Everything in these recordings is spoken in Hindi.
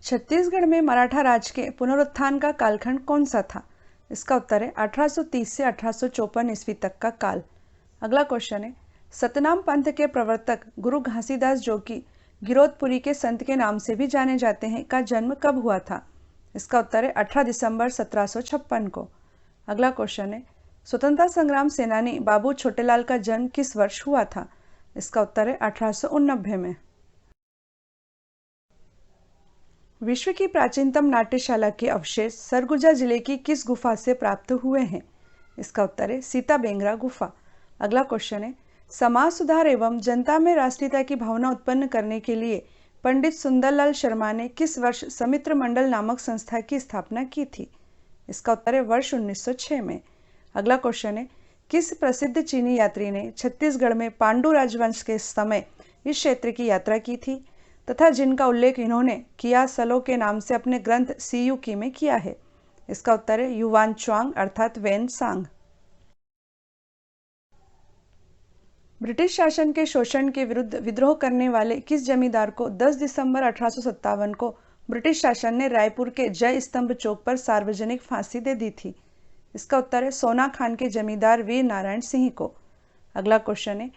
छत्तीसगढ़ में मराठा राज के पुनरुत्थान का कालखंड कौन सा था? इसका उत्तर है 1830 से 1854 ईस्वी तक का काल। अगला क्वेश्चन है, सतनाम पंथ के प्रवर्तक गुरु घासीदास, जो कि गिरौदपुरी के संत के नाम से भी जाने जाते हैं, का जन्म कब हुआ था? इसका उत्तर है 18 दिसंबर 1756 को। अगला क्वेश्चन है, स्वतंत्रता संग्राम सेनानी बाबू छोटेलाल का जन्म किस वर्ष हुआ था? इसका उत्तर है 1889 में। विश्व की प्राचीनतम नाट्यशाला के अवशेष सरगुजा जिले की किस गुफा से प्राप्त हुए हैं? इसका उत्तर है सीता बेंगरा गुफा। अगला क्वेश्चन है, समाज सुधार एवं जनता में राष्ट्रीयता की भावना उत्पन्न करने के लिए पंडित सुंदरलाल शर्मा ने किस वर्ष समित्र मंडल नामक संस्था की स्थापना की थी? इसका उत्तर है वर्ष 1906 में। अगला क्वेश्चन है, किस प्रसिद्ध चीनी यात्री ने छत्तीसगढ़ में पांडु राजवंश के समय इस क्षेत्र की यात्रा की थी तथा जिनका उल्लेख इन्होंने किया सलो के नाम से अपने ग्रंथ सीयूकी में किया है? इसका उत्तर है युवान च्वांग अर्थात वेन सांग। ब्रिटिश शासन के शोषण के विरुद्ध विद्रोह करने वाले किस जमींदार को 10 दिसंबर 1857 को ब्रिटिश शासन ने रायपुर के जय स्तंभ चौक पर सार्वजनिक फांसी दे दी थी? इसका उत्तर है सोना खान के जमींदार वीर नारायण सिंह को। अगला क्वेश्चन है,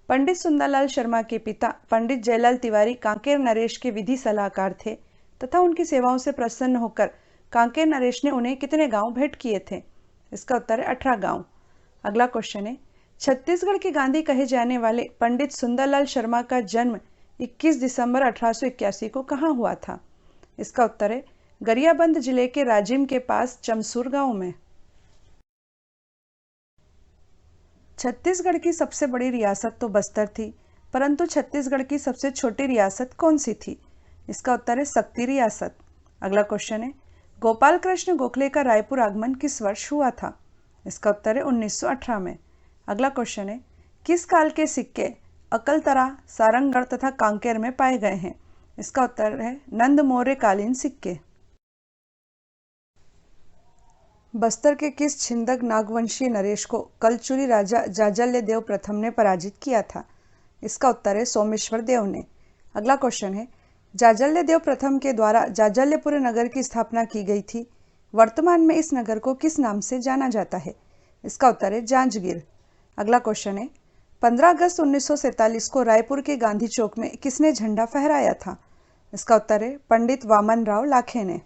पंडित सुंदरलाल शर्मा के पिता पंडित जयलाल तिवारी कांकेर नरेश के विधि सलाहकार थे तथा उनकी सेवाओं से प्रसन्न होकर कांकेर नरेश ने उन्हें कितने गांव भेंट किए थे? इसका उत्तर है 18 गांव। अगला क्वेश्चन है, छत्तीसगढ़ के गांधी कहे जाने वाले पंडित सुंदरलाल शर्मा का जन्म 21 दिसंबर 1881 को कहाँ हुआ था? इसका उत्तर है गरियाबंद जिले के राजिम के पास चमसूर गांव में। छत्तीसगढ़ की सबसे बड़ी रियासत तो बस्तर थी, परंतु छत्तीसगढ़ की सबसे छोटी रियासत कौन सी थी? इसका उत्तर है सक्ती रियासत। अगला क्वेश्चन है, गोपाल कृष्ण गोखले का रायपुर आगमन किस वर्ष हुआ था? इसका उत्तर है 1918 में। अगला क्वेश्चन है, किस काल के सिक्के अकलतरा, सारंगढ़ तथा कांकेर में पाए गए हैं? इसका उत्तर है नंद मौर्य कालीन सिक्के। बस्तर के किस छिंदक नागवंशीय नरेश को कलचुरी राजा जाजल्य देव प्रथम ने पराजित किया था? इसका उत्तर है सोमेश्वर देव ने। अगला क्वेश्चन है, जाजल्य देव प्रथम के द्वारा जाजल्यपुर नगर की स्थापना की गई थी। वर्तमान में इस नगर को किस नाम से जाना जाता है? इसका उत्तर है जांजगीर। अगला क्वेश्चन है, 15 अगस्त 1947 को रायपुर के गांधी चौक में किसने झंडा फहराया था? इसका उत्तर है पंडित वामन राव लाखे ने।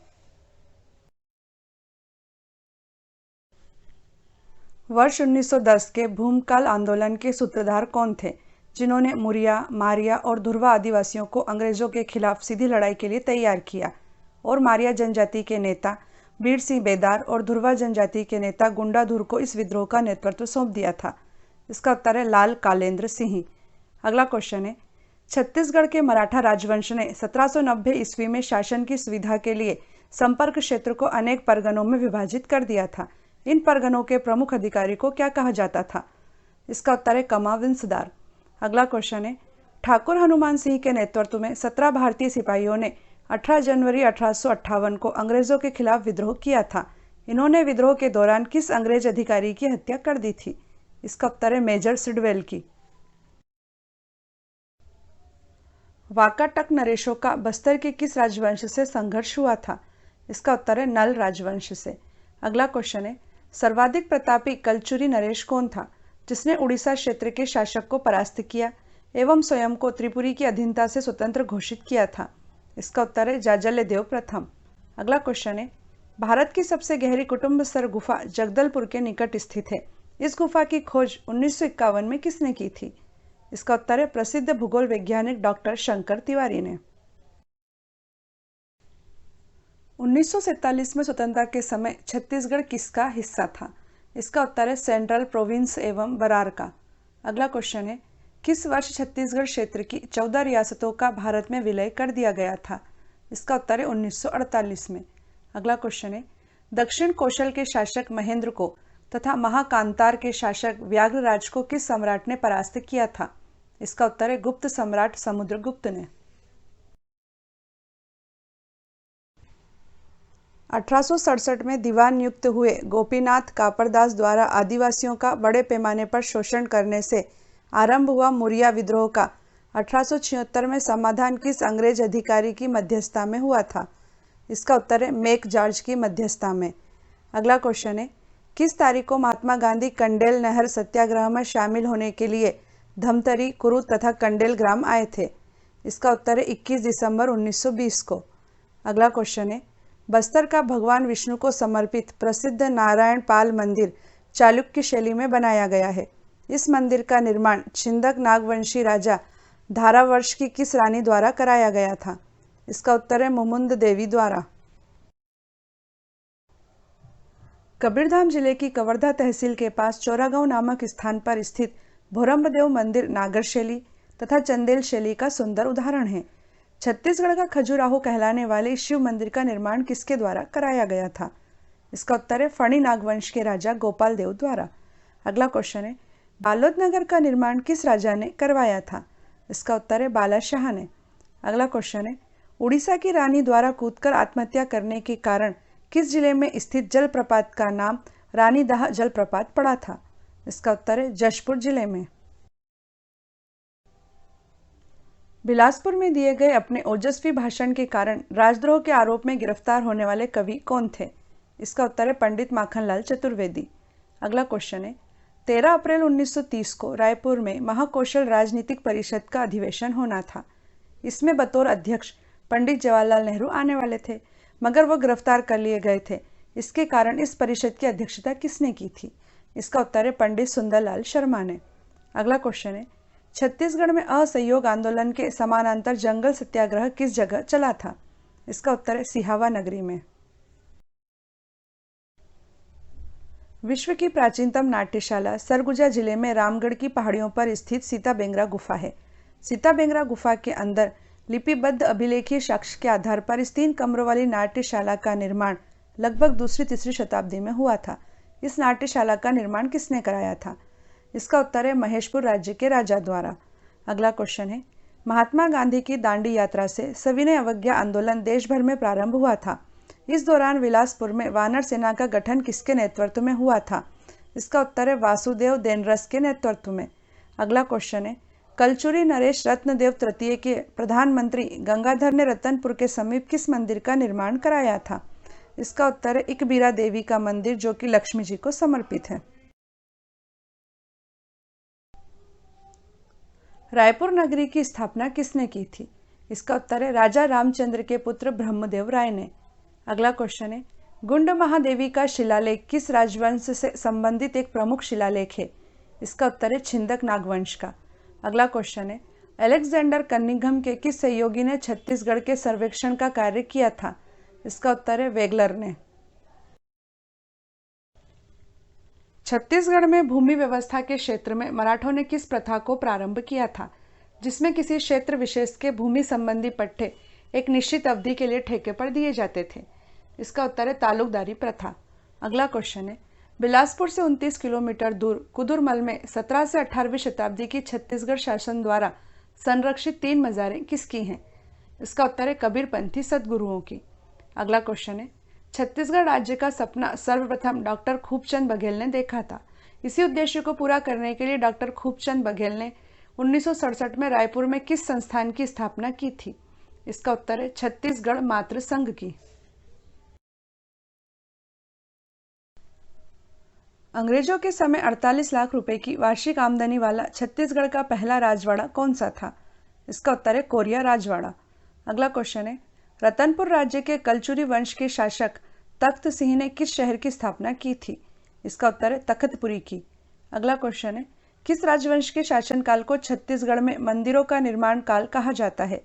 वर्ष 1910 के भूमकाल आंदोलन के सूत्रधार कौन थे, जिन्होंने मुरिया, मारिया और धुरवा आदिवासियों को अंग्रेजों के खिलाफ सीधी लड़ाई के लिए तैयार किया और मारिया जनजाति के नेता बीर सिंह बेदार और धुरवा जनजाति के नेता गुंडाधुर को इस विद्रोह का नेतृत्व सौंप दिया था? इसका उत्तर है लाल कालेंद्र सिंह। अगला क्वेश्चन है, छत्तीसगढ़ के मराठा राजवंश ने 1790 ईस्वी में शासन की सुविधा के लिए संपर्क क्षेत्र को अनेक परगनों में विभाजित कर दिया था। इन परगनों के प्रमुख अधिकारी को क्या कहा जाता था? इसका उत्तर है कमाविंसदार। अगला क्वेश्चन है, ठाकुर हनुमान सिंह के नेतृत्व में 17 भारतीय सिपाहियों ने 18 जनवरी 1858 को अंग्रेजों के खिलाफ विद्रोह किया था। इन्होंने विद्रोह के दौरान किस अंग्रेज अधिकारी की हत्या कर दी थी? इसका उत्तर है मेजर सिडवेल की। वाकाटक नरेशों का बस्तर के किस राजवंश से संघर्ष हुआ था? इसका उत्तर है नल राजवंश से। अगला क्वेश्चन है, सर्वाधिक प्रतापी कलचुरी नरेश कौन था, जिसने उड़ीसा क्षेत्र के शासक को परास्त किया एवं स्वयं को त्रिपुरी की अधीनता से स्वतंत्र घोषित किया था? इसका उत्तर है जाजल्य देव प्रथम। अगला क्वेश्चन है, भारत की सबसे गहरी कुटुंब स्तर गुफा जगदलपुर के निकट स्थित है। इस गुफा की खोज 1951 में किसने की थी? इसका उत्तर है प्रसिद्ध भूगोल वैज्ञानिक डॉक्टर शंकर तिवारी ने। 1947 में स्वतंत्रता के समय छत्तीसगढ़ किसका हिस्सा था? इसका उत्तर है सेंट्रल प्रोविंस एवं बरार का। अगला क्वेश्चन है, किस वर्ष छत्तीसगढ़ क्षेत्र की 14 रियासतों का भारत में विलय कर दिया गया था? इसका उत्तर है 1948 में। अगला क्वेश्चन है, दक्षिण कौशल के शासक महेंद्र को तथा महाकांतार के शासक व्याघ्रराज को किस सम्राट ने परास्त किया था? इसका उत्तर है गुप्त सम्राट समुद्रगुप्त ने। 1867 में दीवान नियुक्त हुए गोपीनाथ कापड़दास द्वारा आदिवासियों का बड़े पैमाने पर शोषण करने से आरंभ हुआ मुरिया विद्रोह का 1876 में समाधान किस अंग्रेज अधिकारी की मध्यस्थता में हुआ था? इसका उत्तर है मेक जॉर्ज की मध्यस्थता में। अगला क्वेश्चन है, किस तारीख को महात्मा गांधी कंडेल नहर सत्याग्रह में शामिल होने के लिए धमतरी, कुरुद तथा कंडेल ग्राम आए थे? इसका उत्तर है 21 दिसंबर 1920 को। अगला क्वेश्चन है, बस्तर का भगवान विष्णु को समर्पित प्रसिद्ध नारायण पाल मंदिर चालुक्य शैली में बनाया गया है। इस मंदिर का निर्माण छिंदक नागवंशी राजा धारावर्ष की किस रानी द्वारा कराया गया था? इसका उत्तर है मुमुंद देवी द्वारा। कबीरधाम जिले की कवर्धा तहसील के पास चौरागांव नामक स्थान पर स्थित भोरमदेव मंदिर नागर शैली तथा चंदेल शैली का सुंदर उदाहरण है। छत्तीसगढ़ का खजुराहो कहलाने वाले इस शिव मंदिर का निर्माण किसके द्वारा कराया गया था? इसका उत्तर है फणी नागवंश के राजा गोपाल देव द्वारा। अगला क्वेश्चन है, बालोद नगर का निर्माण किस राजा ने करवाया था? इसका उत्तर है बालाशाह ने। अगला क्वेश्चन है, उड़ीसा की रानी द्वारा कूदकर आत्महत्या करने के कारण किस जिले में स्थित जलप्रपात का नाम रानीदाह जलप्रपात पड़ा था? इसका उत्तर है जशपुर जिले में। बिलासपुर में दिए गए अपने ओजस्वी भाषण के कारण राजद्रोह के आरोप में गिरफ्तार होने वाले कवि कौन थे? इसका उत्तर है पंडित माखनलाल चतुर्वेदी। अगला क्वेश्चन है, 13 अप्रैल 1930 को रायपुर में महाकौशल राजनीतिक परिषद का अधिवेशन होना था। इसमें बतौर अध्यक्ष पंडित जवाहरलाल नेहरू आने वाले थे, मगर वह गिरफ्तार कर लिए गए थे। इसके कारण इस परिषद की अध्यक्षता किसने की थी? इसका उत्तर है पंडित सुंदरलाल शर्मा ने। अगला क्वेश्चन है, छत्तीसगढ़ में असहयोग आंदोलन के समानांतर जंगल सत्याग्रह किस जगह चला था? इसका उत्तर है सिहावा नगरी में। विश्व की प्राचीनतम नाट्यशाला सरगुजा जिले में रामगढ़ की पहाड़ियों पर स्थित सीताबेंगरा गुफा है। सीताबेंगरा गुफा के अंदर लिपिबद्ध अभिलेखीय साक्ष्य के आधार पर इस 3 कमरों वाली नाट्यशाला का निर्माण लगभग दूसरी-तीसरी शताब्दी में हुआ था। इस नाट्यशाला का निर्माण किसने कराया था? इसका उत्तर है महेशपुर राज्य के राजा द्वारा। अगला क्वेश्चन है, महात्मा गांधी की दांडी यात्रा से सविनय अवज्ञा आंदोलन देश भर में प्रारंभ हुआ था। इस दौरान बिलासपुर में वानर सेना का गठन किसके नेतृत्व में हुआ था? इसका उत्तर है वासुदेव देनरस के नेतृत्व में। अगला क्वेश्चन है, कलचुरी नरेश रत्नदेव तृतीय के प्रधानमंत्री गंगाधर ने रतनपुर के समीप किस मंदिर का निर्माण कराया था? इसका उत्तर है इकबीरा देवी का मंदिर, जो कि लक्ष्मी जी को समर्पित है। रायपुर नगरी की स्थापना किसने की थी? इसका उत्तर है राजा रामचंद्र के पुत्र ब्रह्मदेव राय ने। अगला क्वेश्चन है, गुंड महादेवी का शिलालेख किस राजवंश से संबंधित एक प्रमुख शिलालेख है? इसका उत्तर है छिंदक नागवंश का। अगला क्वेश्चन है, अलेक्जेंडर कनिंघम के किस सहयोगी ने छत्तीसगढ़ के सर्वेक्षण का कार्य किया था? इसका उत्तर है वेगलर ने। छत्तीसगढ़ में भूमि व्यवस्था के क्षेत्र में मराठों ने किस प्रथा को प्रारंभ किया था, जिसमें किसी क्षेत्र विशेष के भूमि संबंधी पट्टे एक निश्चित अवधि के लिए ठेके पर दिए जाते थे? इसका उत्तर है तालुकदारी प्रथा। अगला क्वेश्चन है, बिलासपुर से 29 किलोमीटर दूर कुदुरमल में 17 से 18वीं शताब्दी की छत्तीसगढ़ शासन द्वारा संरक्षित 3 मज़ारें किसकी हैं? इसका उत्तर है कबीरपंथी सद्गुरुओं की। अगला क्वेश्चन है, छत्तीसगढ़ राज्य का सपना सर्वप्रथम डॉक्टर खूबचंद बघेल ने देखा था। इसी उद्देश्य को पूरा करने के लिए डॉक्टर खूबचंद बघेल ने 1967 में रायपुर में किस संस्थान की स्थापना की थी? इसका उत्तर है छत्तीसगढ़ मातृ संघ की। अंग्रेजों के समय 48 लाख रुपए की वार्षिक आमदनी वाला छत्तीसगढ़ का पहला राजवाड़ा कौन सा था? इसका उत्तर है कोरिया राजवाड़ा। अगला क्वेश्चन है, रतनपुर राज्य के कलचुरी वंश के शासक तख्त सिंह ने किस शहर की स्थापना की थी? इसका उत्तर है तखतपुरी की। अगला क्वेश्चन है, किस राजवंश के शासनकाल को छत्तीसगढ़ में मंदिरों का निर्माण काल कहा जाता है?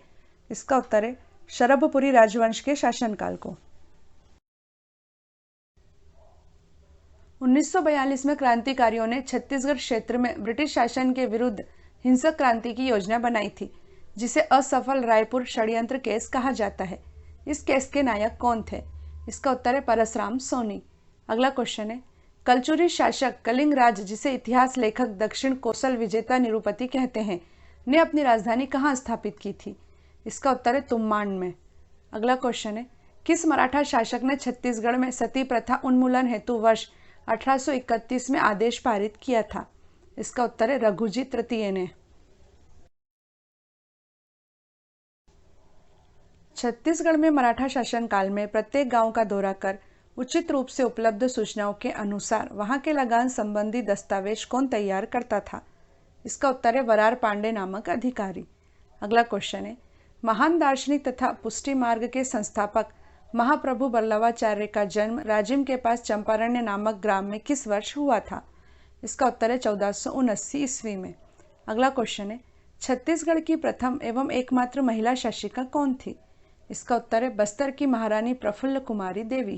इसका उत्तर है शरभपुरी राजवंश के शासनकाल को। 1942 में क्रांतिकारियों ने छत्तीसगढ़ क्षेत्र में ब्रिटिश शासन के विरुद्ध हिंसक क्रांति की योजना बनाई थी, जिसे असफल रायपुर षड्यंत्र केस कहा जाता है। इस केस के नायक कौन थे? इसका उत्तर है परसराम सोनी। अगला क्वेश्चन है, कलचुरी शासक कलिंगराज, जिसे इतिहास लेखक दक्षिण कोसल विजेता निरुपति कहते हैं, ने अपनी राजधानी कहाँ स्थापित की थी? इसका उत्तर है तुम्माण में। अगला क्वेश्चन है, किस मराठा शासक ने छत्तीसगढ़ में सती प्रथा उन्मूलन हेतु वर्ष 1831 में आदेश पारित किया था? इसका उत्तर है रघुजी तृतीय ने। छत्तीसगढ़ में मराठा शासनकाल में प्रत्येक गांव का दौरा कर उचित रूप से उपलब्ध सूचनाओं के अनुसार वहां के लगान संबंधी दस्तावेज कौन तैयार करता था? इसका उत्तर है वरार पांडे नामक अधिकारी। अगला क्वेश्चन है, महान दार्शनिक तथा पुष्टि मार्ग के संस्थापक महाप्रभु बल्लभाचार्य का जन्म राजिम के पास चंपारण्य नामक ग्राम में किस वर्ष हुआ था? इसका उत्तर है 1479 ईस्वी में। अगला क्वेश्चन है, छत्तीसगढ़ की प्रथम एवं एकमात्र महिला शासिका कौन थी? इसका उत्तर है बस्तर की महारानी प्रफुल्ल कुमारी देवी।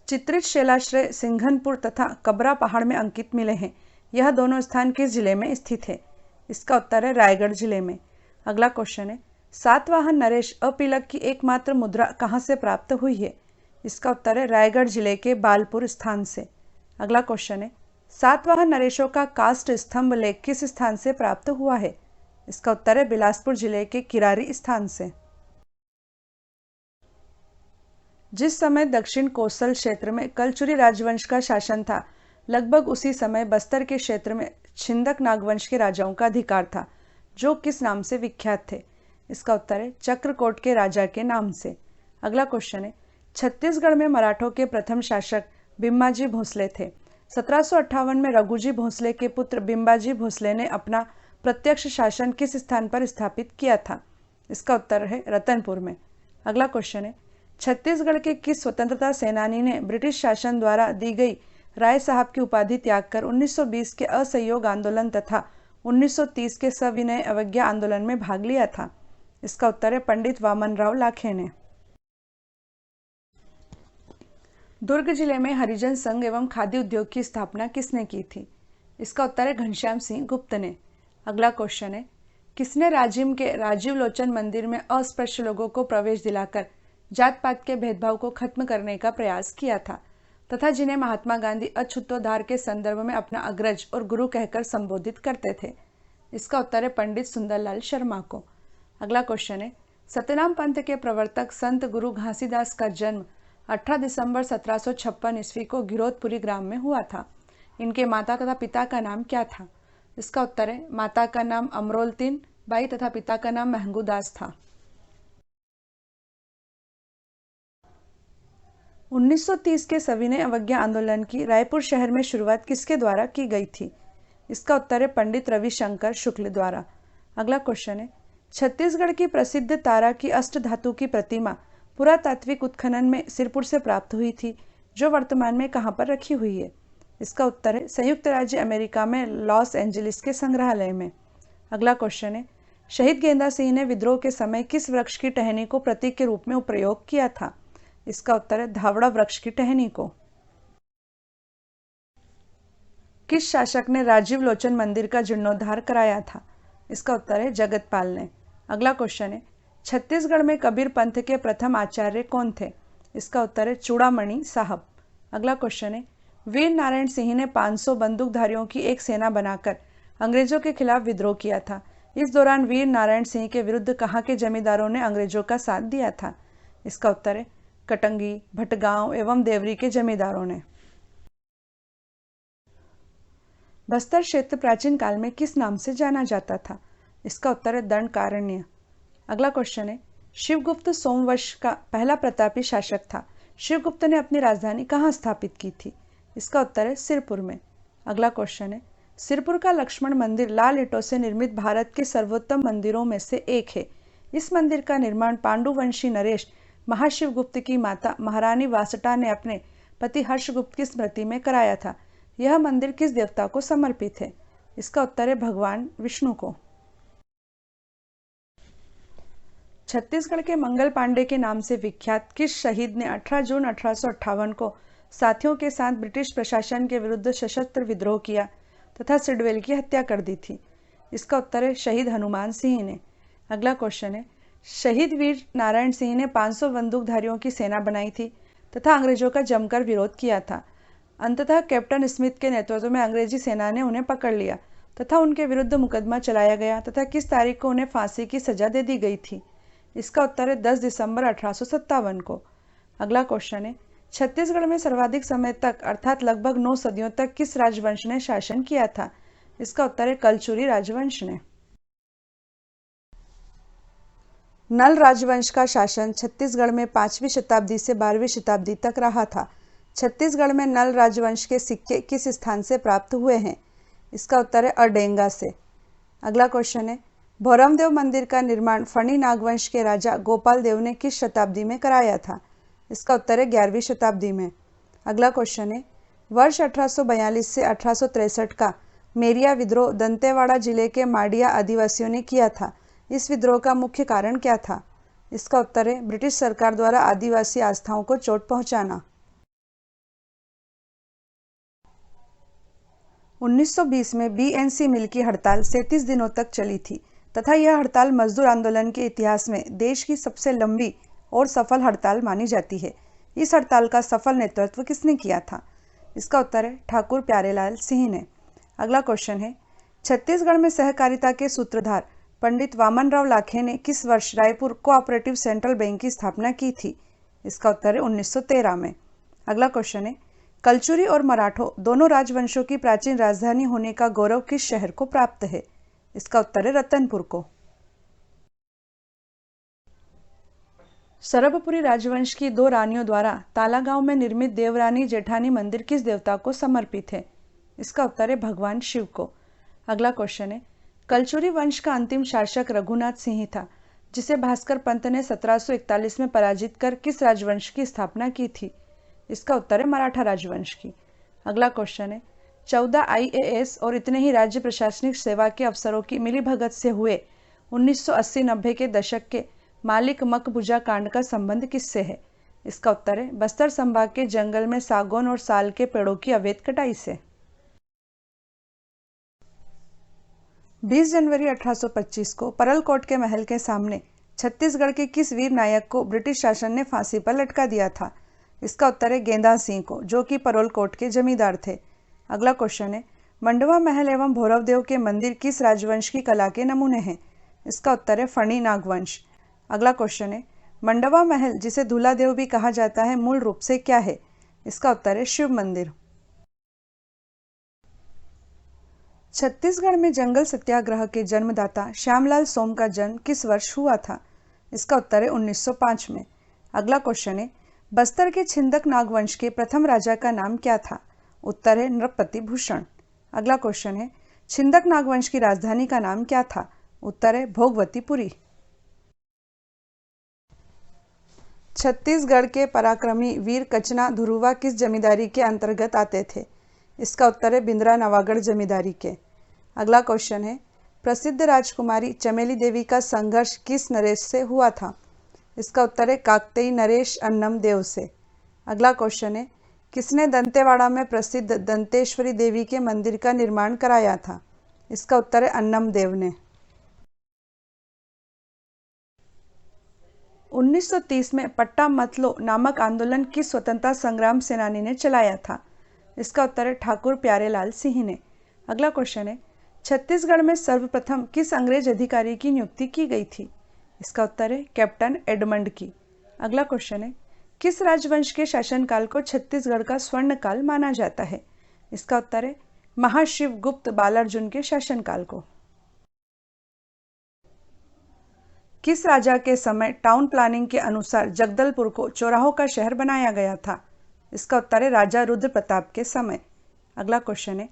चित्रित शैलाश्रय सिंघनपुर तथा कबरा पहाड़ में अंकित मिले हैं। यह दोनों स्थान किस जिले में स्थित है? इसका उत्तर है रायगढ़ जिले में। अगला क्वेश्चन है, सातवाहन नरेश अपीलक की एकमात्र मुद्रा कहाँ से प्राप्त हुई है? इसका उत्तर है रायगढ़ जिले के बालपुर स्थान से। अगला क्वेश्चन है, सातवाहन नरेशों का काष्ठ स्तंभ लेख किस स्थान से प्राप्त हुआ है? इसका उत्तर है बिलासपुर जिले के किरारी स्थान से। जिस समय दक्षिण कोसल क्षेत्र में कलचुरी राजवंश का शासन था, लगभग उसी समय बस्तर के क्षेत्र में छिंदक नागवंश के राजाओं का अधिकार था, जो किस नाम से विख्यात थे? इसका उत्तर है चक्रकोट के राजा के नाम से। अगला क्वेश्चन है, छत्तीसगढ़ में मराठों के प्रथम शासक बिम्बाजी भोसले थे। 1758 में रघुजी भोसले के पुत्र बिम्बाजी भोसले ने अपना प्रत्यक्ष शासन किस स्थान पर स्थापित किया था? इसका उत्तर है रतनपुर में। अगला क्वेश्चन है, छत्तीसगढ़ के किस स्वतंत्रता सेनानी ने ब्रिटिश शासन द्वारा दी गई राय साहब की उपाधि त्याग कर 1920 के असहयोग आंदोलन तथा 1930 के सविनय अवज्ञा आंदोलन में भाग लिया था? इसका उत्तर है पंडित वामनराव लाखे ने। दुर्ग जिले में हरिजन संघ एवं खादी उद्योग की स्थापना किसने की थी? इसका उत्तर है घनश्याम सिंह गुप्त ने। अगला क्वेश्चन है, किसने राजिम के राजीव लोचन मंदिर में अस्पृश्य लोगों को प्रवेश दिलाकर जात पात के भेदभाव को खत्म करने का प्रयास किया था तथा जिन्हें महात्मा गांधी अछूतोद्धार के संदर्भ में अपना अग्रज और गुरु कहकर संबोधित करते थे? इसका उत्तर है पंडित सुंदरलाल शर्मा को। अगला क्वेश्चन है, सत्यनाम पंथ के प्रवर्तक संत गुरु घासीदास का जन्म 18 दिसंबर 1756 ईस्वी को गिरोधपुरी ग्राम में हुआ था। इनके माता तथा पिता का नाम क्या था? इसका उत्तर है माता का नाम अमरोलतीन बाई तथा पिता का नाम महंगूदास था। 1930 के सविनय अवज्ञा आंदोलन की रायपुर शहर में शुरुआत किसके द्वारा की गई थी? इसका उत्तर है पंडित रविशंकर शुक्ल द्वारा। अगला क्वेश्चन है, छत्तीसगढ़ की प्रसिद्ध तारा की अष्टधातु की प्रतिमा पुरातात्विक उत्खनन में सिरपुर से प्राप्त हुई थी, जो वर्तमान में कहां पर रखी हुई है? इसका उत्तर है संयुक्त राज्य अमेरिका में लॉस एंजलिस के संग्रहालय में। अगला क्वेश्चन है, शहीद गेंदा सिंह ने विद्रोह के समय किस वृक्ष की टहनी को प्रतीक के रूप में प्रयोग किया था? इसका उत्तर है धावड़ा वृक्ष की टहनी को। किस शासक ने राजीव लोचन मंदिर का जीर्णोद्धार कराया था? इसका उत्तर है जगतपाल ने। अगला क्वेश्चन है, छत्तीसगढ़ में कबीर पंथ के प्रथम आचार्य कौन थे? इसका उत्तर है चूड़ामणि साहब। अगला क्वेश्चन है, वीर नारायण सिंह ने 500 बंदूकधारियों की एक सेना बनाकर अंग्रेजों के खिलाफ विद्रोह किया था। इस दौरान वीर नारायण सिंह के विरुद्ध कहाँ के जमींदारों ने अंग्रेजों का साथ दिया था? इसका उत्तर है कटंगी, भटगांव एवं देवरी के जमींदारों ने। बस्तर क्षेत्र प्राचीन काल में किस नाम से जाना जाता था? इसका उत्तर है दंडकारण्य। अगला क्वेश्चन है, शिवगुप्त सोमवंश का पहला प्रतापी शासक था। शिवगुप्त ने अपनी राजधानी कहाँ स्थापित की थी? इसका उत्तर है सिरपुर में। अगला क्वेश्चन है, सिरपुर का लक्ष्मण मंदिर लाल ईंटों से निर्मित भारत के सर्वोत्तम मंदिरों में से एक है। इस मंदिर का निर्माण पांडुवंशी नरेश महाशिवगुप्त की माता महारानी वासटा ने अपने पति हर्षगुप्त की स्मृति में कराया था। यह मंदिर किस देवता को समर्पित है? इसका उत्तर है भगवान विष्णु को। छत्तीसगढ़ के मंगल पांडे के नाम से विख्यात किस शहीद ने 18 जून 1858 को साथियों के साथ ब्रिटिश प्रशासन के विरुद्ध सशस्त्र विद्रोह किया तथा सिडवेल की हत्या कर दी थी? इसका उत्तर है शहीद हनुमान सिंह ने। अगला क्वेश्चन है, शहीद वीर नारायण सिंह ने 500 बंदूकधारियों की सेना बनाई थी तथा अंग्रेजों का जमकर विरोध किया था। अंततः कैप्टन स्मिथ के नेतृत्व में अंग्रेजी सेना ने उन्हें पकड़ लिया तथा उनके विरुद्ध मुकदमा चलाया गया तथा किस तारीख को उन्हें फांसी की सजा दे दी गई थी? इसका उत्तर है 10 दिसंबर 1857 को। अगला क्वेश्चन है, छत्तीसगढ़ में सर्वाधिक समय तक अर्थात लगभग 9 सदियों तक किस राजवंश ने शासन किया था? इसका उत्तर है कलचुरी राजवंश ने। नल राजवंश का शासन छत्तीसगढ़ में 5वीं शताब्दी से 12वीं शताब्दी तक रहा था। छत्तीसगढ़ में नल राजवंश के सिक्के किस स्थान से प्राप्त हुए हैं? इसका उत्तर है अडेंगा से। अगला क्वेश्चन है, भौरमदेव मंदिर का निर्माण फणी नागवंश के राजा गोपाल देव ने किस शताब्दी में कराया था? इसका उत्तर है 11वीं शताब्दी में। अगला क्वेश्चन है, वर्ष 1842 से 1863 का मेरिया विद्रोह दंतेवाड़ा जिले के माडिया आदिवासियों ने किया था। इस विद्रोह का मुख्य कारण क्या था? इसका उत्तर है ब्रिटिश सरकार द्वारा आदिवासी आस्थाओं को चोट पहुंचाना। 1920 में बीएनसी मिल की हड़ताल 37 दिनों तक चली थी तथा यह हड़ताल मजदूर आंदोलन के इतिहास में देश की सबसे लंबी और सफल हड़ताल मानी जाती है। इस हड़ताल का सफल नेतृत्व किसने किया था? इसका उत्तर है ठाकुर प्यारेलाल सिंह ने। अगला क्वेश्चन है, छत्तीसगढ़ में सहकारिता के सूत्रधार पंडित वामनराव लाखे ने किस वर्ष रायपुर कोऑपरेटिव सेंट्रल बैंक की स्थापना की थी? इसका उत्तर है 1913 में। अगला क्वेश्चन है, कलचुरी और मराठों दोनों राजवंशों की प्राचीन राजधानी होने का गौरव किस शहर को प्राप्त है? इसका उत्तर है रतनपुर को। सरभपुरी राजवंश की 2 रानियों द्वारा तालागांव में निर्मित देवरानी जेठानी मंदिर किस देवता को समर्पित है? इसका उत्तर है भगवान शिव को। अगला क्वेश्चन है, कलचुरी वंश का अंतिम शासक रघुनाथ सिंह था जिसे भास्कर पंत ने 1741 में पराजित कर किस राजवंश की स्थापना की थी? इसका उत्तर है मराठा राजवंश की। अगला क्वेश्चन है, 14 आईएएस और इतने ही राज्य प्रशासनिक सेवा के अफसरों की मिलीभगत से हुए 1980-90 के दशक के मालिक मकबूजा कांड का संबंध किससे है? इसका उत्तर है बस्तर संभाग के जंगल में सागौन और साल के पेड़ों की अवैध कटाई से। 20 जनवरी 1825 को परलकोट के महल के सामने छत्तीसगढ़ के किस वीर नायक को ब्रिटिश शासन ने फांसी पर लटका दिया था? इसका उत्तर है गेंदा सिंह को, जो कि परलकोट के जमींदार थे। अगला क्वेश्चन है, मंडवा महल एवं भौरवदेव के मंदिर किस राजवंश की कला के नमूने हैं? इसका उत्तर है फणी नागवंश। अगला क्वेश्चन है, मंडवा महल जिसे धूलादेव भी कहा जाता है मूल रूप से क्या है? इसका उत्तर है शिव मंदिर। छत्तीसगढ़ में जंगल सत्याग्रह के जन्मदाता श्यामलाल सोम का जन्म किस वर्ष हुआ था? इसका उत्तर है 1905 में। अगला क्वेश्चन है, बस्तर के छिंदक नागवंश के प्रथम राजा का नाम क्या था? उत्तर है नृपति भूषण। अगला क्वेश्चन है, छिंदक नागवंश की राजधानी का नाम क्या था? उत्तर है भोगवतीपुरी। छत्तीसगढ़ के पराक्रमी वीर कचना धुरुवा किस जमींदारी के अंतर्गत आते थे? इसका उत्तर है बिंद्रा नवागढ़ जमींदारी के। अगला क्वेश्चन है, प्रसिद्ध राजकुमारी चमेली देवी का संघर्ष किस नरेश से हुआ था? इसका उत्तर है काकतेई नरेश अन्नम देव से। अगला क्वेश्चन है, किसने दंतेवाड़ा में प्रसिद्ध दंतेश्वरी देवी के मंदिर का निर्माण कराया था? इसका उत्तर है अन्नम देव ने। 1930 में पट्टा मत लो नामक आंदोलन किस स्वतंत्रता संग्राम सेनानी ने चलाया था? इसका उत्तर है ठाकुर प्यारेलाल सिंह ने। अगला क्वेश्चन है, छत्तीसगढ़ में सर्वप्रथम किस अंग्रेज अधिकारी की नियुक्ति की गई थी? इसका उत्तर है कैप्टन एडमंड की। अगला क्वेश्चन है, किस राजवंश के शासनकाल को छत्तीसगढ़ का स्वर्ण काल माना जाता है? इसका उत्तर है महाशिव गुप्त बालार्जुन के शासनकाल को। किस राजा के समय टाउन प्लानिंग के अनुसार जगदलपुर को चौराहों का शहर बनाया गया था? इसका उत्तर है राजा रुद्र प्रताप के समय। अगला क्वेश्चन है,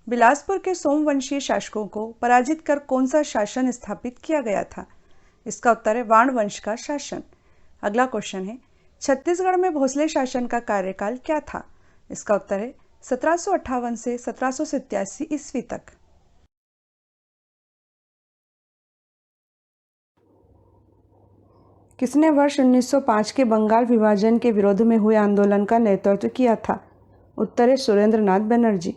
बिलासपुर के सोमवंशीय शासकों को पराजित कर कौन सा शासन स्थापित किया गया था? इसका उत्तर है वाण वंश का शासन। अगला क्वेश्चन है, छत्तीसगढ़ में भोसले शासन का कार्यकाल क्या था? इसका उत्तर है 1758 से 1787 ईस्वी तक। किसने वर्ष 1905 के बंगाल विभाजन के विरोध में हुए आंदोलन का नेतृत्व किया था? उत्तर है सुरेंद्रनाथ बनर्जी।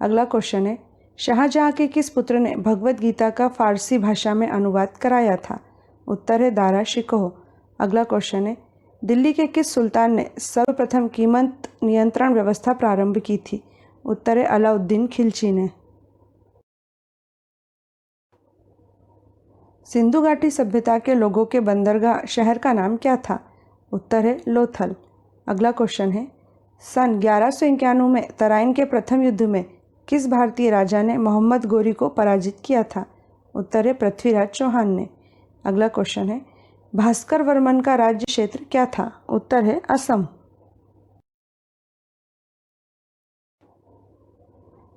अगला क्वेश्चन है, शाहजहां के किस पुत्र ने भगवत गीता का फारसी भाषा में अनुवाद कराया था? उत्तर है दारा शिकोह। अगला क्वेश्चन है, दिल्ली के किस सुल्तान ने सर्वप्रथम कीमत नियंत्रण व्यवस्था प्रारंभ की थी? उत्तर है अलाउद्दीन खिलजी ने। सिंधु घाटी सभ्यता के लोगों के बंदरगाह शहर का नाम क्या था? उत्तर है लोथल। अगला क्वेश्चन है, सन 1191 में तराइन के प्रथम युद्ध में किस भारतीय राजा ने मोहम्मद गोरी को पराजित किया था? उत्तर है पृथ्वीराज चौहान ने। अगला क्वेश्चन है, भास्कर वर्मन का राज्य क्षेत्र क्या था? उत्तर है असम।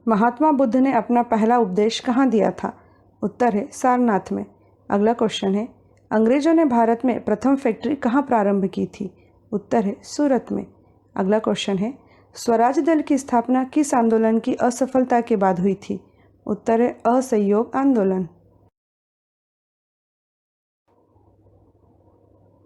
महात्मा बुद्ध ने अपना पहला उपदेश कहाँ दिया था? उत्तर है सारनाथ में। अगला क्वेश्चन है, अंग्रेजों ने भारत में प्रथम फैक्ट्री कहाँ प्रारंभ की थी? उत्तर है सूरत में। अगला क्वेश्चन है, स्वराज दल की स्थापना किस आंदोलन की असफलता के बाद हुई थी? उत्तर है असहयोग आंदोलन।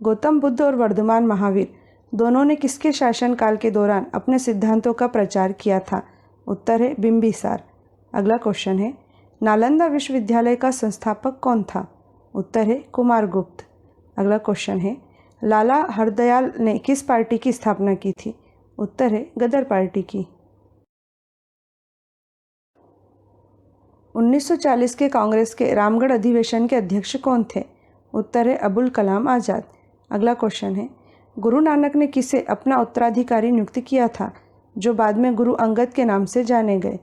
गौतम बुद्ध और वर्धमान महावीर दोनों ने किसके शासनकाल के दौरान अपने सिद्धांतों का प्रचार किया था? उत्तर है बिंबिसार। अगला क्वेश्चन है, नालंदा विश्वविद्यालय का संस्थापक कौन था? उत्तर है कुमारगुप्त। अगला क्वेश्चन है, लाला हरदयाल ने किस पार्टी की स्थापना की थी? उत्तर है गदर पार्टी की। 1940 के कांग्रेस के रामगढ़ अधिवेशन के अध्यक्ष कौन थे? उत्तर है अबुल कलाम आज़ाद। अगला क्वेश्चन है, गुरु नानक ने किसे अपना उत्तराधिकारी नियुक्त किया था जो बाद में गुरु अंगद के नाम से जाने गए?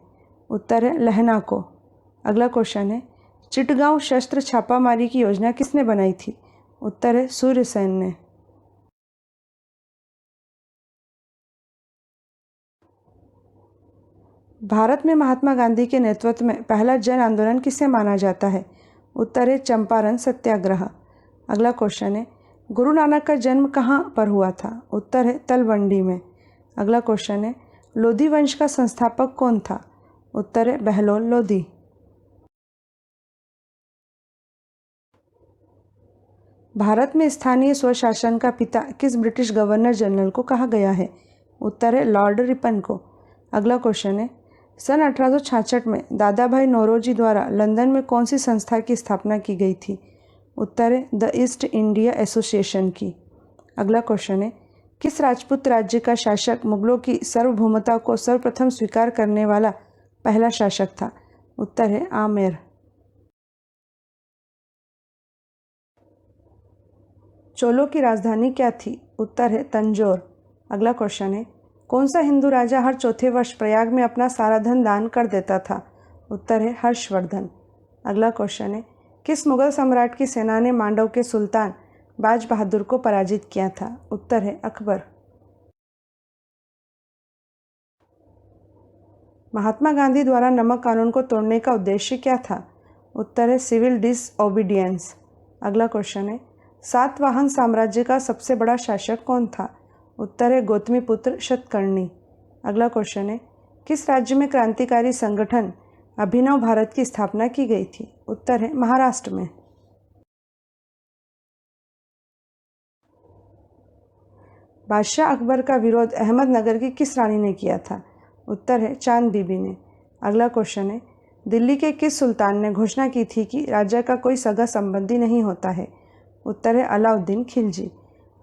उत्तर है लहना को। अगला क्वेश्चन है, चिटगांव शस्त्र छापामारी की योजना किसने बनाई थी? उत्तर है सूर्यसेन ने। भारत में महात्मा गांधी के नेतृत्व में पहला जन आंदोलन किसे माना जाता है? उत्तर है चंपारण सत्याग्रह। अगला क्वेश्चन है, गुरु नानक का जन्म कहाँ पर हुआ था? उत्तर है तलवंडी में। अगला क्वेश्चन है, लोधी वंश का संस्थापक कौन था? उत्तर है बहलोल लोधी। भारत में स्थानीय स्वशासन का पिता किस ब्रिटिश गवर्नर जनरल को कहा गया है? उत्तर है लॉर्ड रिपन को। अगला क्वेश्चन है, सन 1866 में दादा भाई नौरोजी द्वारा लंदन में कौन सी संस्था की स्थापना की गई थी? उत्तर है द ईस्ट इंडिया एसोसिएशन की। अगला क्वेश्चन है, किस राजपूत राज्य का शासक मुगलों की सार्वभौमता को सर्वप्रथम स्वीकार करने वाला पहला शासक था? उत्तर है आमेर। चोलों की राजधानी क्या थी? उत्तर है तंजौर। अगला क्वेश्चन है, कौन सा हिंदू राजा हर चौथे वर्ष प्रयाग में अपना सारा धन दान कर देता था? उत्तर है हर्षवर्धन। अगला क्वेश्चन है, किस मुगल सम्राट की सेना ने मांडव के सुल्तान बाज बहादुर को पराजित किया था? उत्तर है अकबर। महात्मा गांधी द्वारा नमक कानून को तोड़ने का उद्देश्य क्या था? उत्तर है सिविल डिसओबीडियंस। अगला क्वेश्चन है, सातवाहन साम्राज्य का सबसे बड़ा शासक कौन था? उत्तर है गौतमीपुत्र शतकर्णी। अगला क्वेश्चन है, किस राज्य में क्रांतिकारी संगठन अभिनव भारत की स्थापना की गई थी? उत्तर है महाराष्ट्र में। बादशाह अकबर का विरोध अहमदनगर की किस रानी ने किया था? उत्तर है चांद बीबी ने। अगला क्वेश्चन है, दिल्ली के किस सुल्तान ने घोषणा की थी कि राजा का कोई सगा संबंधी नहीं होता है? उत्तर है अलाउद्दीन खिलजी।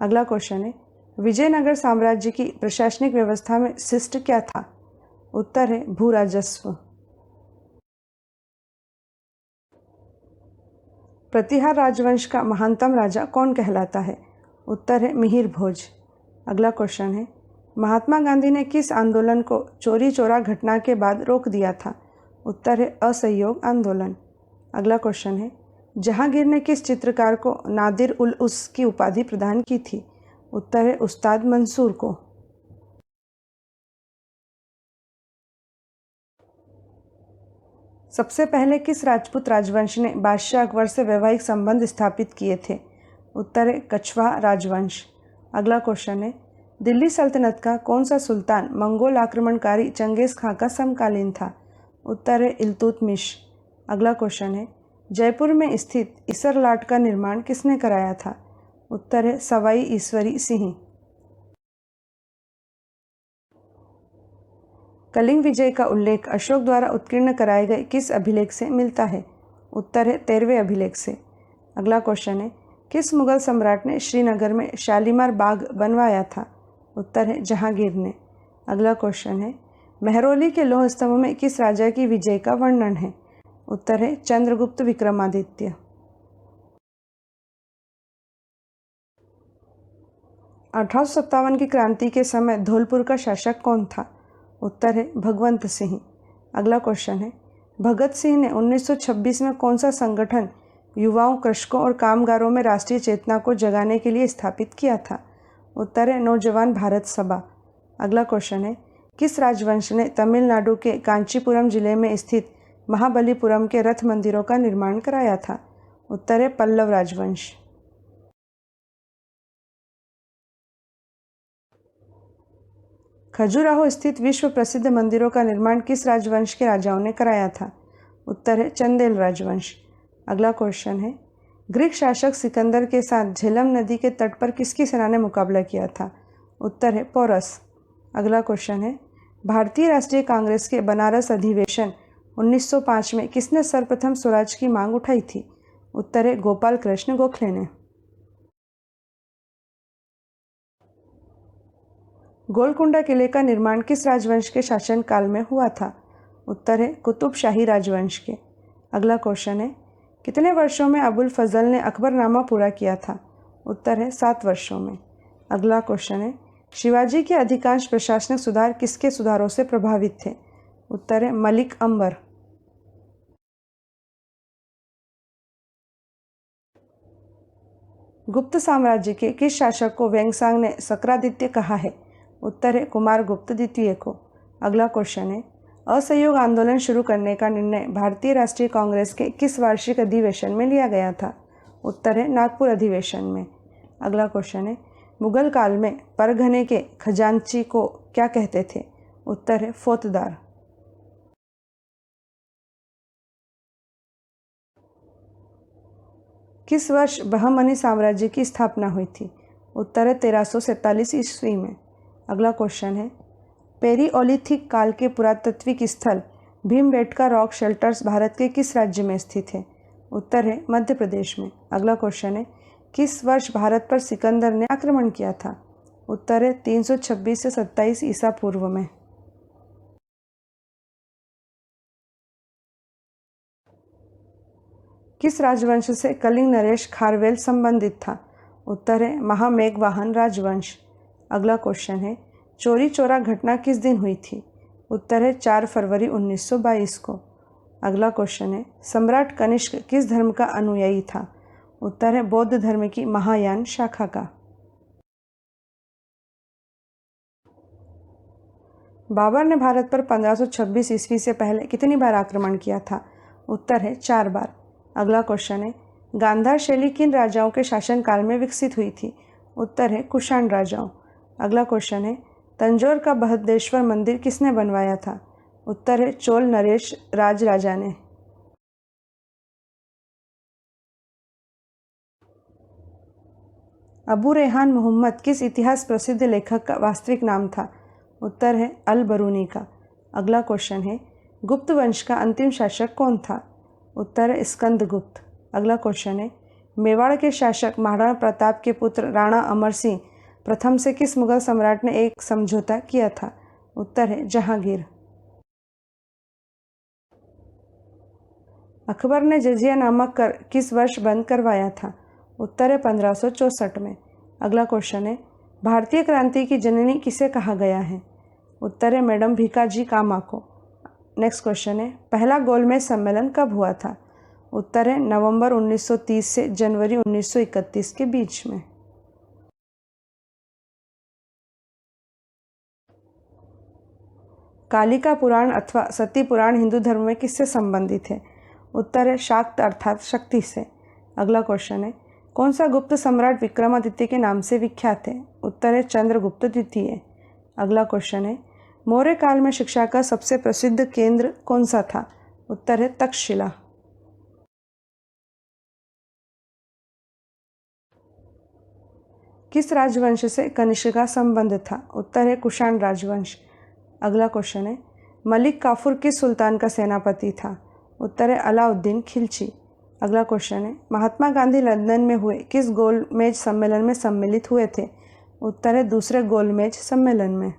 अगला क्वेश्चन है, विजयनगर साम्राज्य की प्रशासनिक व्यवस्था में शिष्ट क्या था? उत्तर है भू राजस्व। प्रतिहार राजवंश का महानतम राजा कौन कहलाता है? उत्तर है मिहिर भोज। अगला क्वेश्चन है, महात्मा गांधी ने किस आंदोलन को चोरी चोरा घटना के बाद रोक दिया था? उत्तर है असहयोग आंदोलन। अगला क्वेश्चन है, जहांगीर ने किस चित्रकार को नादिर उल उस की उपाधि प्रदान की थी? उत्तर है उस्ताद मंसूर को। सबसे पहले किस राजपूत राजवंश ने बादशाह अकबर से वैवाहिक संबंध स्थापित किए थे? उत्तर है कछवाहा राजवंश। अगला क्वेश्चन है, दिल्ली सल्तनत का कौन सा सुल्तान मंगोल आक्रमणकारी चंगेज खां का समकालीन था? उत्तर है इल्तुतमिश। अगला क्वेश्चन है, जयपुर में स्थित इसरलाट का निर्माण किसने कराया था? उत्तर है सवाई ईश्वरी सिंह। कलिंग विजय का उल्लेख अशोक द्वारा उत्कीर्ण कराए गए किस अभिलेख से मिलता है? उत्तर है 13वें अभिलेख से। अगला क्वेश्चन है, किस मुगल सम्राट ने श्रीनगर में शालीमार बाग बनवाया था? उत्तर है जहांगीर ने। अगला क्वेश्चन है, मेहरौली के लौह स्तंभ में किस राजा की विजय का वर्णन है? उत्तर है चंद्रगुप्त विक्रमादित्य। 1857 की क्रांति के समय धौलपुर का शासक कौन था? उत्तर है भगवंत सिंह। अगला क्वेश्चन है, भगत सिंह ने 1926 में कौन सा संगठन युवाओं, कृषकों और कामगारों में राष्ट्रीय चेतना को जगाने के लिए स्थापित किया था? उत्तर है नौजवान भारत सभा। अगला क्वेश्चन है, किस राजवंश ने तमिलनाडु के कांचीपुरम जिले में स्थित महाबलीपुरम के रथ मंदिरों का निर्माण कराया था? उत्तर है पल्लव राजवंश। खजुराहो स्थित विश्व प्रसिद्ध मंदिरों का निर्माण किस राजवंश के राजाओं ने कराया था? उत्तर है चंदेल राजवंश। अगला क्वेश्चन है, ग्रीक शासक सिकंदर के साथ झेलम नदी के तट पर किसकी सेना ने मुकाबला किया था? उत्तर है पोरस। अगला क्वेश्चन है, भारतीय राष्ट्रीय कांग्रेस के बनारस अधिवेशन 1905 में किसने सर्वप्रथम स्वराज की मांग उठाई थी? उत्तर है गोपाल कृष्ण गोखले ने। गोलकुंडा किले का निर्माण किस राजवंश के शासनकाल में हुआ था? उत्तर है कुतुब शाही राजवंश के। अगला क्वेश्चन है, कितने वर्षों में अबुल फजल ने अकबरनामा पूरा किया था? उत्तर है 7 वर्षों में। अगला क्वेश्चन है, शिवाजी के अधिकांश प्रशासनिक सुधार किसके सुधारों से प्रभावित थे? उत्तर है मलिक अंबर। गुप्त साम्राज्य के किस शासक को वेंगसांग ने सक्रादित्य कहा है? उत्तर है कुमारगुप्त द्वितीय को। अगला क्वेश्चन है, असहयोग आंदोलन शुरू करने का निर्णय भारतीय राष्ट्रीय कांग्रेस के किस वार्षिक अधिवेशन में लिया गया था? उत्तर है नागपुर अधिवेशन में। अगला क्वेश्चन है, मुगल काल में परगने के खजांची को क्या कहते थे? उत्तर है फौतदार। किस वर्ष बहमनी साम्राज्य की स्थापना हुई थी? उत्तर है 1347 ईस्वी में। अगला क्वेश्चन है, पेरियोलिथिक काल के पुरातात्विक स्थल भीमबेटका रॉक शेल्टर्स भारत के किस राज्य में स्थित है? उत्तर है मध्य प्रदेश में। अगला क्वेश्चन है, किस वर्ष भारत पर सिकंदर ने आक्रमण किया था? उत्तर है 326 से 27 ईसा पूर्व में। किस राजवंश से कलिंग नरेश खारवेल संबंधित था? उत्तर है महामेघवाहन राजवंश। अगला क्वेश्चन है, चोरी चोरा घटना किस दिन हुई थी? उत्तर है 4 फरवरी 1922 को। अगला क्वेश्चन है, सम्राट कनिष्क किस धर्म का अनुयायी था? उत्तर है बौद्ध धर्म की महायान शाखा का। बाबर ने भारत पर 1526 ईस्वी से पहले कितनी बार आक्रमण किया था? उत्तर है 4 बार। अगला क्वेश्चन है, गांधार शैली किन राजाओं के शासनकाल में विकसित हुई थी? उत्तर है कुषाण राजाओं। अगला क्वेश्चन है, तंजौर का बृहदेश्वर मंदिर किसने बनवाया था? उत्तर है चोल नरेश राज राजा ने। अबू रेहान मोहम्मद किस इतिहास प्रसिद्ध लेखक का वास्तविक नाम था? उत्तर है अल बरूनी का। अगला क्वेश्चन है, गुप्त वंश का अंतिम शासक कौन था? उत्तर है स्कंदगुप्त। अगला क्वेश्चन है, मेवाड़ के शासक महाराणा प्रताप के पुत्र राणा अमर सिंह प्रथम से किस मुगल सम्राट ने एक समझौता किया था? उत्तर है जहांगीर। अकबर ने जजिया नामक कर किस वर्ष बंद करवाया था? उत्तर है 1564 में। अगला क्वेश्चन है, भारतीय क्रांति की जननी किसे कहा गया है? उत्तर है मैडम भीकाजी कामा को। नेक्स्ट क्वेश्चन है, पहला गोलमेज सम्मेलन कब हुआ था? उत्तर है नवंबर 1930 से जनवरी 1931 के बीच में। कालिका पुराण अथवा सती पुराण हिंदू धर्म में किससे संबंधित है? उत्तर है शाक्त अर्थात शक्ति से। अगला क्वेश्चन है, कौन सा गुप्त सम्राट विक्रमादित्य के नाम से विख्यात है? उत्तर है चंद्रगुप्त द्वितीय। अगला क्वेश्चन है, मौर्य काल में शिक्षा का सबसे प्रसिद्ध केंद्र कौन सा था? उत्तर है तक्षशिला। किस राजवंश से कनिष्क का संबंध था? उत्तर है कुषाण राजवंश। अगला क्वेश्चन है, मलिक काफूर किस सुल्तान का सेनापति था? उत्तर है अलाउद्दीन खिलजी। अगला क्वेश्चन है, महात्मा गांधी लंदन में हुए किस गोलमेज सम्मेलन में सम्मिलित हुए थे? उत्तर है दूसरे गोलमेज सम्मेलन में।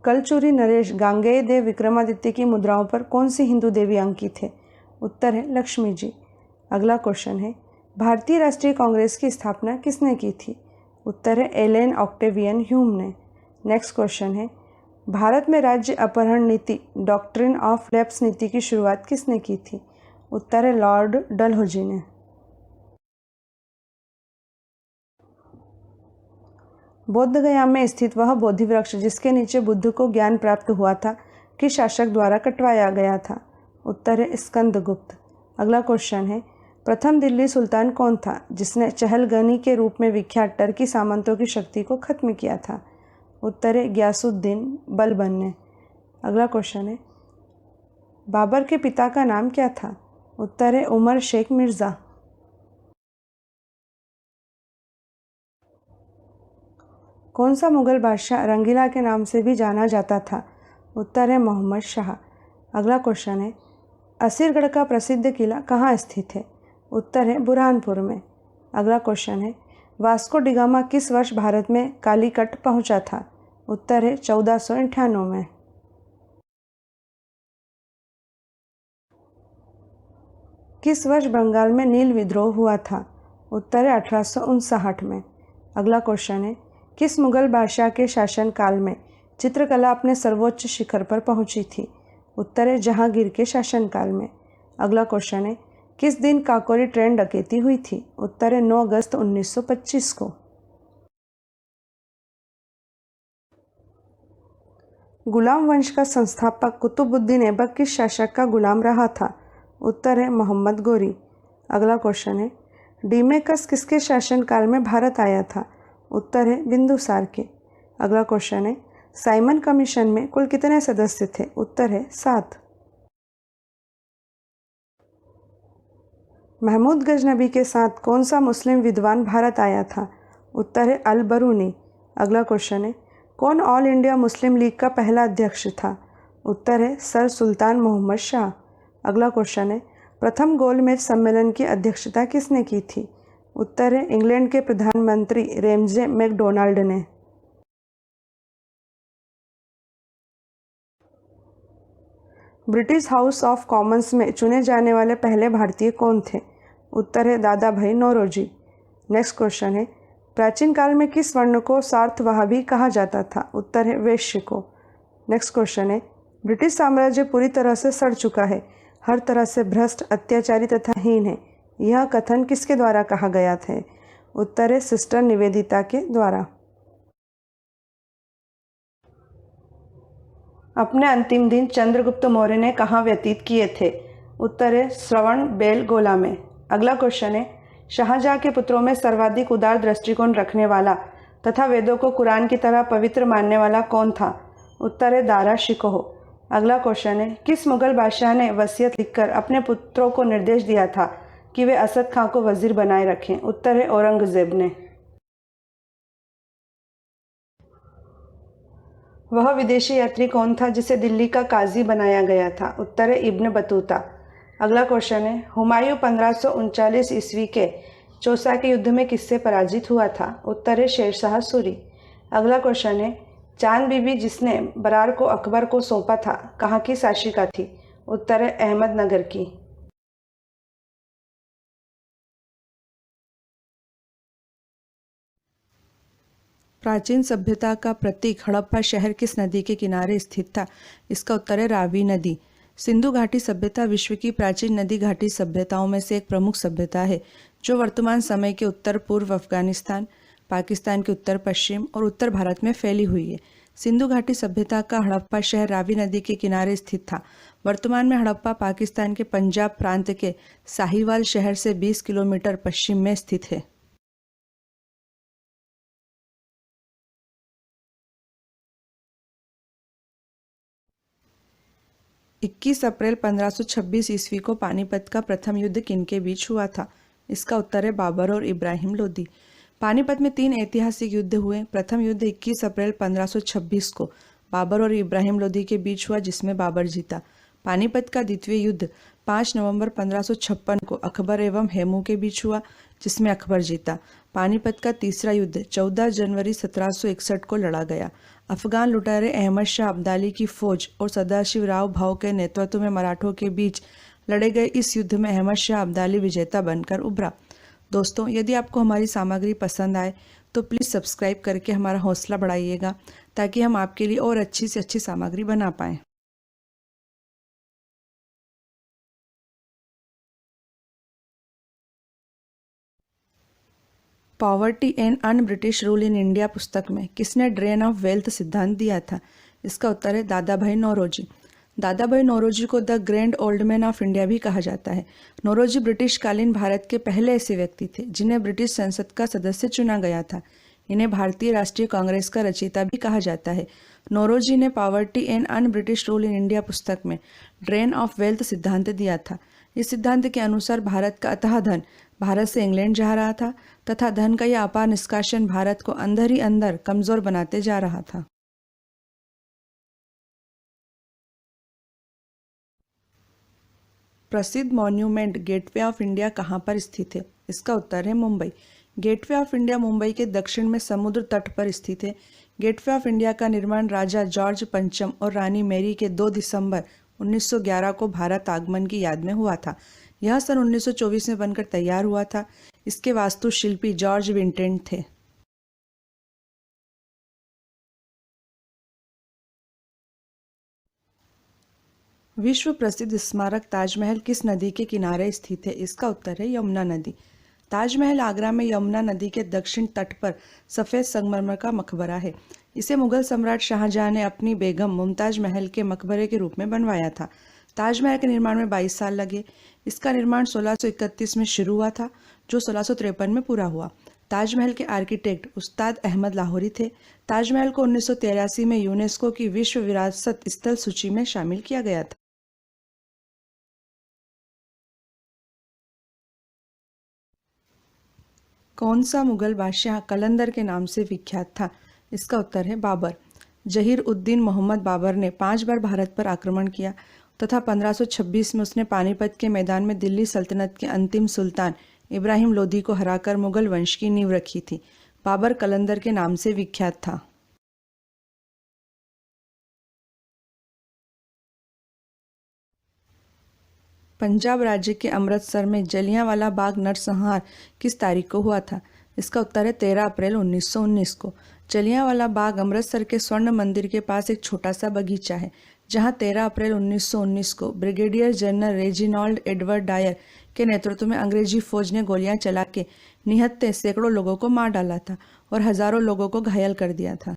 कलचूरी नरेश गांगेय देव विक्रमादित्य की मुद्राओं पर कौन सी हिंदू देवी अंकित है? उत्तर है लक्ष्मी जी। अगला क्वेश्चन है, भारतीय राष्ट्रीय कांग्रेस की स्थापना किसने की थी? उत्तर है एलेन ऑक्टेवियन ह्यूम ने। नेक्स्ट क्वेश्चन है, भारत में राज्य अपहरण नीति डॉक्ट्रिन ऑफ लैप्स नीति की शुरुआत किसने की थी? उत्तर है लॉर्ड डलहौजी ने। बोध गया में स्थित वह बोधि वृक्ष जिसके नीचे बुद्ध को ज्ञान प्राप्त हुआ था किस शासक द्वारा कटवाया गया था? उत्तर है स्कंदगुप्त। अगला क्वेश्चन है, प्रथम दिल्ली सुल्तान कौन था जिसने चहलगनी के रूप में विख्यात टर्की सामंतों की शक्ति को खत्म किया था? उत्तर है गयासुद्दीन बलबन ने। अगला क्वेश्चन है, बाबर के पिता का नाम क्या था? उत्तर है उमर शेख मिर्ज़ा। कौन सा मुगल बादशाह रंगीला के नाम से भी जाना जाता था? उत्तर है मोहम्मद शाह। अगला क्वेश्चन है, असीरगढ़ का प्रसिद्ध किला कहाँ स्थित है? उत्तर है बुरहानपुर में। अगला क्वेश्चन है, वास्को डिगामा किस वर्ष भारत में कालीकट पहुंचा था? उत्तर है 1498 में। किस वर्ष बंगाल में नील विद्रोह हुआ था? उत्तर है 1859 में। अगला क्वेश्चन है, किस मुगल बादशाह के शासनकाल में चित्रकला अपने सर्वोच्च शिखर पर पहुंची थी? उत्तर है जहांगीर के शासनकाल में। अगला क्वेश्चन है, किस दिन काकोरी ट्रेन डकैती हुई थी? उत्तर है 9 अगस्त 1925 को। गुलाम वंश का संस्थापक कुतुबुद्दीन ऐबक किस शासक का गुलाम रहा था? उत्तर है मोहम्मद गोरी। अगला क्वेश्चन है, डीमेकस किसके शासनकाल में भारत आया था? उत्तर है बिंदुसार के। अगला क्वेश्चन है, साइमन कमीशन में कुल कितने सदस्य थे? उत्तर है 7। महमूद गजनबी के साथ कौन सा मुस्लिम विद्वान भारत आया था? उत्तर है अल बरूनी। अगला क्वेश्चन है, कौन ऑल इंडिया मुस्लिम लीग का पहला अध्यक्ष था? उत्तर है सर सुल्तान मोहम्मद शाह। अगला क्वेश्चन है, प्रथम गोलमेज सम्मेलन की अध्यक्षता किसने की थी? उत्तर है इंग्लैंड के प्रधानमंत्री रेमजे मैकडोनाल्ड ने। ब्रिटिश हाउस ऑफ कॉमन्स में चुने जाने वाले पहले भारतीय कौन थे? उत्तर है दादा भाई नौरोजी। नेक्स्ट क्वेश्चन है, प्राचीन काल में किस वर्ण को सार्थवाहबी कहा जाता था? उत्तर है वैश्य को। नेक्स्ट क्वेश्चन है, ब्रिटिश साम्राज्य पूरी तरह से सड़ चुका है, हर तरह से भ्रष्ट, अत्याचारी तथा हीन है, यह कथन किसके द्वारा कहा गया था? उत्तर है सिस्टर निवेदिता के द्वारा। अपने अंतिम दिन चंद्रगुप्त मौर्य ने कहाँ व्यतीत किए थे? उत्तर है श्रवण बेलगोला में। अगला क्वेश्चन है, शाहजहाँ के पुत्रों में सर्वाधिक उदार दृष्टिकोण रखने वाला तथा वेदों को कुरान की तरह पवित्र मानने वाला कौन था? उत्तर है दारा शिकोह। अगला क्वेश्चन है, किस मुगल बादशाह ने वसीयत लिखकर अपने पुत्रों को निर्देश दिया था कि वे असद खां को वजीर बनाए रखें? उत्तर है औरंगजेब ने। वह विदेशी यात्री कौन था जिसे दिल्ली का काजी बनाया गया था? उत्तर है इब्न बतूता। अगला क्वेश्चन है, हुमायूं 1539 ईस्वी के चौसा के युद्ध में किससे पराजित हुआ था? उत्तर है शेरशाह सूरी। अगला क्वेश्चन है, चांद बीबी जिसने बरार को अकबर को सौंपा था कहाँ की शासिका थी? उत्तर है अहमदनगर की। प्राचीन सभ्यता का प्रतीक हड़प्पा शहर किस नदी के किनारे स्थित था? इसका उत्तर है रावी नदी। सिंधु घाटी सभ्यता विश्व की प्राचीन नदी घाटी सभ्यताओं में से एक प्रमुख सभ्यता है जो वर्तमान समय के उत्तर पूर्व अफगानिस्तान, पाकिस्तान के उत्तर पश्चिम और उत्तर भारत में फैली हुई है। सिंधु घाटी सभ्यता का हड़प्पा शहर रावी नदी के किनारे स्थित था। वर्तमान में हड़प्पा पाकिस्तान के पंजाब प्रांत के साहिवाल शहर से 20 किलोमीटर पश्चिम में स्थित है। 21 अप्रैल 1526 ईस्वी को पानीपत का प्रथम युद्ध किनके बीच हुआ था? इसका उत्तर है बाबर और इब्राहिम लोदी। पानीपत में 3 ऐतिहासिक युद्ध हुए। प्रथम युद्ध 21 अप्रैल 1526 को बाबर और इब्राहिम लोदी के बीच हुआ जिसमें बाबर जीता। पानीपत का द्वितीय युद्ध 5 नवंबर 1556 को अकबर एवं हेमू के बीच हुआ जिसमें अकबर जीता। पानीपत का तीसरा युद्ध 14 जनवरी 1761 को लड़ा गया। अफगान लुटेरे अहमद शाह अब्दाली की फौज और सदाशिव राव भाऊ के नेतृत्व में मराठों के बीच लड़े गए इस युद्ध में अहमद शाह अब्दाली विजेता बनकर उभरा। दोस्तों, यदि आपको हमारी सामग्री पसंद आए तो प्लीज़ सब्सक्राइब करके हमारा हौसला बढ़ाइएगा ताकि हम आपके लिए और अच्छी से अच्छी सामग्री बना पाएँ। Poverty and un British rule in India पुस्तक में किसने ड्रेन ऑफ वेल्थ सिद्धांत दिया था? इसका उत्तर है दादा भाई नौरोजी। दादा भाई नौरोजी को the grand old man of India भी कहा जाता है। नौरोजी ब्रिटिश कालीन भारत के पहले ऐसे व्यक्ति थे जिन्हें ब्रिटिश संसद का सदस्य चुना गया था। इन्हें भारतीय राष्ट्रीय कांग्रेस का रचयिता भी कहा जाता है। नौरोजी ने poverty and un British rule in India पुस्तक में ड्रेन ऑफ वेल्थ सिद्धांत दिया था। इस सिद्धांत के अनुसार भारत का अथाह धन भारत से इंग्लैंड जा रहा था तथा धन का यह अपार निष्कासन भारत को अंदर ही अंदर कमजोर बनाते जा रहा था। प्रसिद्ध मॉन्यूमेंट गेटवे ऑफ इंडिया कहाँ पर स्थित है? इसका उत्तर है Mumbai. Gateway of India Mumbai के दक्षिण में समुद्र तट पर स्थित है। गेटवे ऑफ इंडिया का निर्माण राजा जॉर्ज पंचम और रानी मैरी के 2 दिसंबर 1911 को भारत आगमन की याद में हुआ था। यह सन 1924 में बनकर तैयार हुआ था। इसके वास्तुशिल्पी जॉर्ज विंटेंट थे। विश्व प्रसिद्ध स्मारक ताजमहल किस नदी के किनारे स्थित है? इसका उत्तर है यमुना नदी। ताजमहल आगरा में यमुना नदी के दक्षिण तट पर सफ़ेद संगमरमर का मकबरा है। इसे मुगल सम्राट शाहजहां ने अपनी बेगम मुमताज महल के मकबरे के रूप में बनवाया था। ताजमहल के निर्माण में 22 साल लगे। इसका निर्माण 1631 में शुरू हुआ था जो 1653 में पूरा हुआ। ताजमहल के आर्किटेक्ट उस्ताद अहमद लाहौरी थे। ताजमहल को 1983 में यूनेस्को की विश्व विरासत स्थल सूची में शामिल किया गया था। कौन सा मुगल बादशाह कलंदर के नाम से विख्यात था? इसका उत्तर है बाबर। जहीर उद्दीन मोहम्मद बाबर ने 5 बार भारत पर आक्रमण किया तथा 1526 में उसने पानीपत के मैदान में दिल्ली सल्तनत के अंतिम सुल्तान इब्राहिम लोदी को हराकर मुगल वंश की नींव रखी थी। बाबर कलंदर के नाम से विख्यात था। पंजाब राज्य के अमृतसर में जलियांवाला बाग नरसंहार किस तारीख को हुआ था? इसका उत्तर है 13 अप्रैल 1919 को। जलियांवाला बाग अमृतसर के स्वर्ण मंदिर के पास एक छोटा सा बगीचा है जहां 13 अप्रैल 1919 को brigadier general Reginald Edward Dyer के नेतृत्व में अंग्रेजी फौज ने गोलियां चला के निहत्थे सैकड़ों लोगों को मार डाला था और हजारों लोगों को घायल कर दिया था।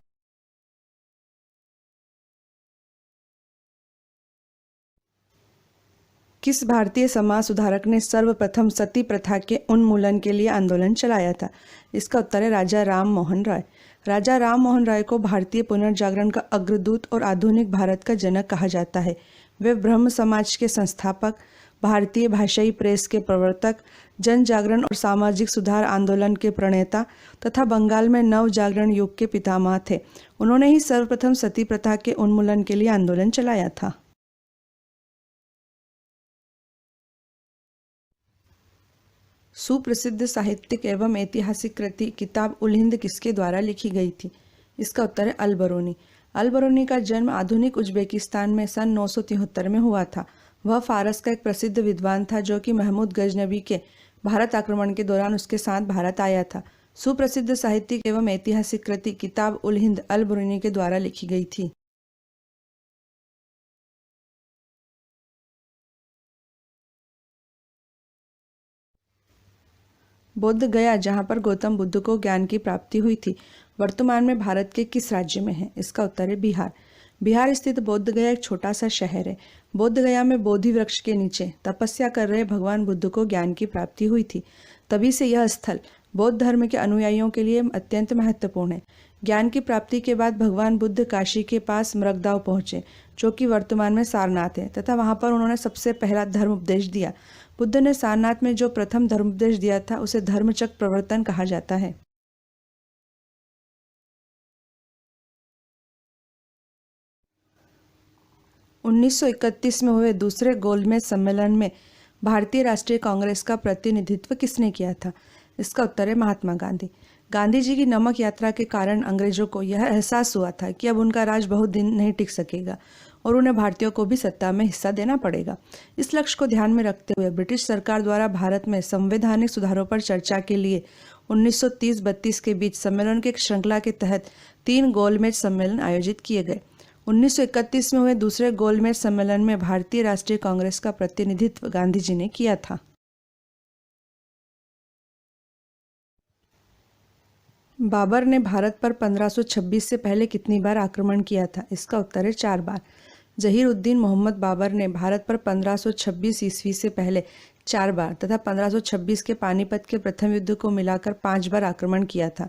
किस भारतीय समाज सुधारक ने सर्वप्रथम सती प्रथा के उन्मूलन के लिए आंदोलन चलाया था? इसका उत्तर है राजा राम मोहन राय। राजा राम मोहन राय को भारतीय पुनर्जागरण का अग्रदूत और आधुनिक भारत का जनक कहा जाता है। वे ब्रह्म समाज के संस्थापक, भारतीय भाषाई प्रेस के प्रवर्तक, जन जागरण और सामाजिक सुधार आंदोलन के प्रणेता तथा बंगाल में नव जागरण युग के पितामह थे। उन्होंने ही सर्वप्रथम सती प्रथा के उन्मूलन के लिए आंदोलन चलाया था। सुप्रसिद्ध साहित्यिक एवं ऐतिहासिक कृति किताब उल हिंद किसके द्वारा लिखी गई थी? इसका उत्तर है अल बरूनी। अल बरूनी का जन्म आधुनिक उज्बेकिस्तान में सन 973 में हुआ था। वह फारस का एक प्रसिद्ध विद्वान था जो कि महमूद गजनबी के भारत आक्रमण के दौरान उसके साथ भारत आया था। सुप्रसिद्ध साहित्यिक एवं ऐतिहासिक कृति किताब उल हिंद अल बरूनी के द्वारा लिखी गई थी। बोध गया जहाँ पर गौतम बुद्ध को ज्ञान की प्राप्ति हुई थी, वर्तमान में भारत के किस राज्य में है? इसका उत्तर है बिहार। बिहार स्थित बोध गया एक छोटा सा शहर है। बोध गया में बोधि वृक्ष के नीचे तपस्या कर रहे भगवान बुद्ध को ज्ञान की प्राप्ति हुई थी। तभी से यह स्थल बौद्ध धर्म के अनुयायियों के लिए अत्यंत महत्वपूर्ण है। ज्ञान की प्राप्ति के बाद भगवान बुद्ध काशी के पास मृगदाव पहुंचे जो कि वर्तमान में सारनाथ है तथा वहां पर उन्होंने सबसे पहला धर्म उपदेश दिया। बुद्ध ने सारनाथ में जो प्रथम धर्मोपदेश दिया था उसे धर्मचक्र प्रवर्तन कहा जाता है। उन्नीस में हुए दूसरे गोलमेज सम्मेलन में भारतीय राष्ट्रीय कांग्रेस का प्रतिनिधित्व किसने किया था? इसका उत्तर है महात्मा गांधी। गांधी जी की नमक यात्रा के कारण अंग्रेजों को यह एहसास हुआ था कि अब उनका राज बहुत दिन नहीं टिक सकेगा और उन्हें भारतीयों को भी सत्ता में हिस्सा देना पड़ेगा। इस लक्ष्य को ध्यान में रखते हुए ब्रिटिश सरकार द्वारा भारत में संवैधानिक सुधारों पर चर्चा के लिए 1930-32 के बीच सम्मेलन के श्रृंखला के तहत 3 गोलमेज सम्मेलन आयोजित किए गए। 1931 में हुए दूसरे गोलमेज सम्मेलन में भारतीय राष्ट्रीय कांग्रेस का प्रतिनिधित्व गांधी जी ने किया था। बाबर ने भारत पर 1526 से पहले कितनी बार आक्रमण किया था? इसका उत्तर है 4 बार। जहीर-उद्दीन मोहम्मद बाबर ने भारत पर 1526 ईस्वी से पहले 4 बार तथा 1526 के पानीपत के प्रथम युद्ध को मिलाकर 5 बार आक्रमण किया था।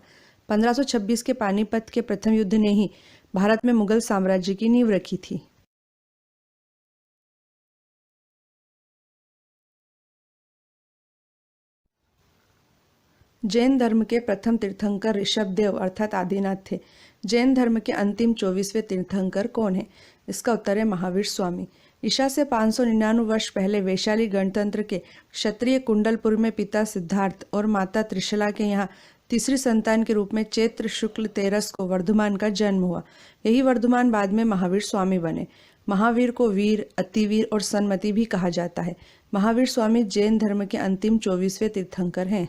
1526 के पानीपत के प्रथम युद्ध ने ही भारत में मुगल साम्राज्य की नींव रखी थी। जैन धर्म के प्रथम तीर्थंकर ऋषभदेव अर्थात आदिनाथ थे। जैन धर्म के अंतिम 24वें तीर्थंकर कौन है? इसका उत्तर है महावीर स्वामी। ईसा से 599 वर्ष पहले वैशाली गणतंत्र के क्षत्रिय कुंडलपुर में पिता सिद्धार्थ और माता त्रिशला के यहाँ तीसरी संतान के रूप में चैत्र शुक्ल 13 को वर्धमान का जन्म हुआ। यही वर्धमान बाद में महावीर स्वामी बने। महावीर को वीर, अतिवीर और सन्मति भी कहा जाता है। महावीर स्वामी जैन धर्म के अंतिम 24वें तीर्थंकर हैं।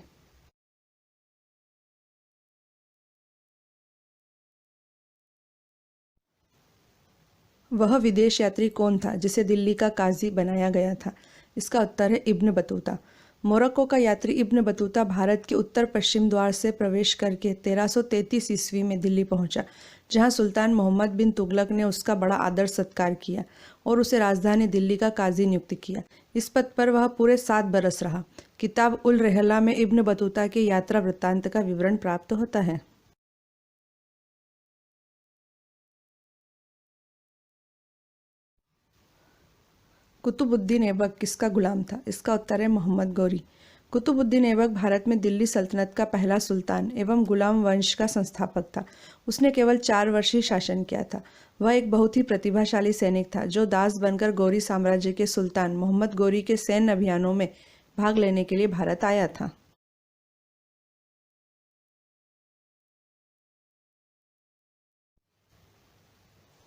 वह विदेश यात्री कौन था जिसे दिल्ली का काजी बनाया गया था? इसका उत्तर है इब्न बतूता। मोरक्को का यात्री इब्न बतूता भारत के उत्तर पश्चिम द्वार से प्रवेश करके 1333 ईस्वी में दिल्ली पहुंचा, जहां सुल्तान मोहम्मद बिन तुगलक ने उसका बड़ा आदर सत्कार किया और उसे राजधानी दिल्ली का काजी नियुक्त किया। इस पद पर वह पूरे 7 बरस रहा। किताब उल रहला में इब्न बतूता के यात्रा वृत्तांत का विवरण प्राप्त होता है। कुतुबुद्दीन ऐबक किसका गुलाम था? इसका उत्तर है मोहम्मद गौरी। कुतुबुद्दीन ऐबक भारत में दिल्ली सल्तनत का पहला सुल्तान एवं गुलाम वंश का संस्थापक था। उसने केवल 4 वर्ष ही शासन किया था। वह एक बहुत ही प्रतिभाशाली सैनिक था जो दास बनकर गौरी साम्राज्य के सुल्तान मोहम्मद गौरी के सैन्य अभियानों में भाग लेने के लिए भारत आया था।